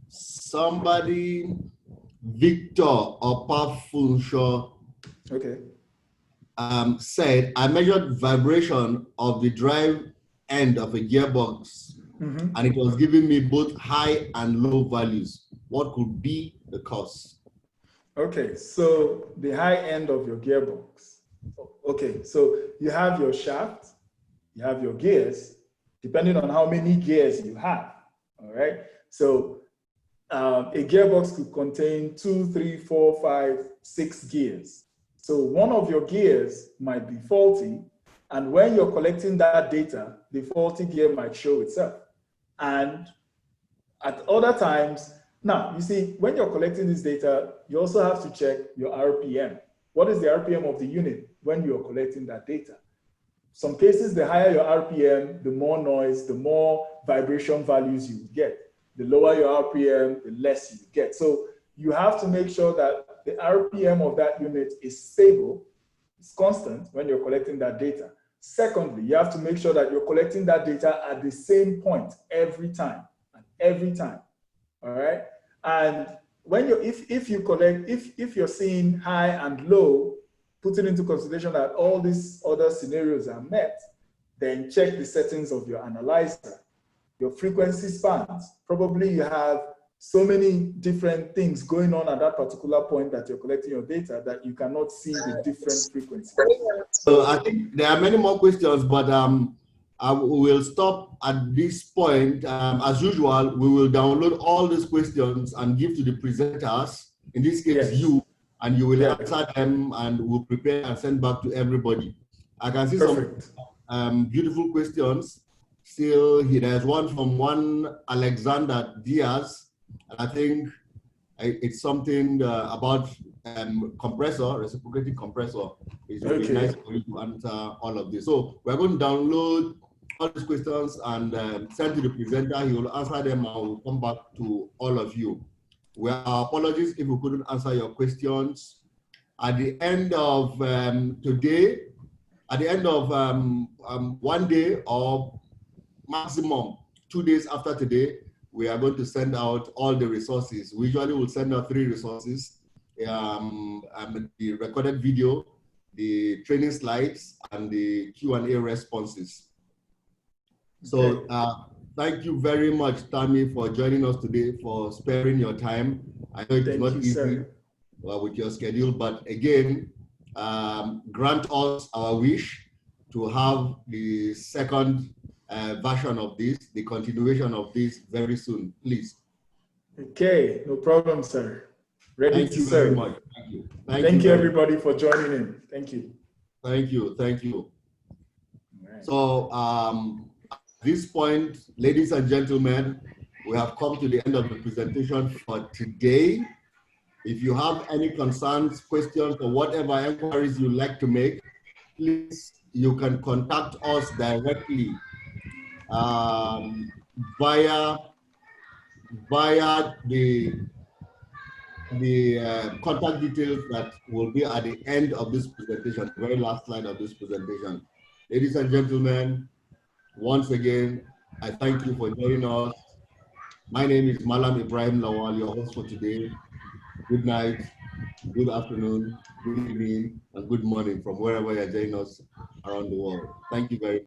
Somebody, Victor or Pafunsho, okay, said, I measured vibration of the drive end of a gearbox, and it was giving me both high and low values. What could be the cause? Okay, so the high end of your gearbox. Okay, so you have your shaft, you have your gears, depending on how many gears you have, all right? So a gearbox could contain 2, 3, 4, 5, 6 gears. So one of your gears might be faulty, and when you're collecting that data, the faulty gear might show itself. And at other times, now you see, when you're collecting this data, you also have to check your RPM. What is the RPM of the unit when you're collecting that data? Some cases, the higher your RPM, the more noise, the more vibration values you get. The lower your RPM, the less you get. So you have to make sure that the RPM of that unit is stable, it's constant when you're collecting that data. Secondly, you have to make sure that you're collecting that data at the same point every time, all right? And when you if you're seeing high and low, putting into consideration that all these other scenarios are met, then check the settings of your analyzer. Your frequency spans. Probably you have so many different things going on at that particular point that you're collecting your data that you cannot see the different frequencies. So I think there are many more questions, but I will stop at this point. As usual, we will download all these questions and give to the presenters, in this case, yes, you, and you will answer them, and we'll prepare and send back to everybody. I can see some beautiful questions. Still, there's one from Alexander Diaz. I think it's something about compressor, reciprocating compressor. It's really nice for you to answer all of this. So we're going to download all these questions and send to the presenter. He will answer them and we'll come back to all of you. Our apologies if we couldn't answer your questions. At the end of today, at the end of one day or maximum 2 days after today, we are going to send out all the resources. We usually will send out 3 resources, the recorded video, the training slides, and the Q&A responses. So thank you very much, Tammy, for joining us today, for sparing your time. I know it's not easy with your schedule, but again, grant us our wish to have the second version of this, the continuation of this very soon, please. Okay, no problem, sir. Ready Thank you very much. Thank you. Thank you, everybody, for joining in. Thank you. Thank you. Thank you. Right. So at this point, ladies and gentlemen, we have come to the end of the presentation for today. If you have any concerns, questions, or whatever inquiries you'd like to make, please, you can contact us directly via the contact details that will be at the end of this presentation, the very last slide of this presentation. Ladies and gentlemen, once again, I thank you for joining us. My name is Malam Ibrahim Lawal, your host for today. Good night, good afternoon, good evening, and good morning from wherever you're joining us around the world. Thank you very much.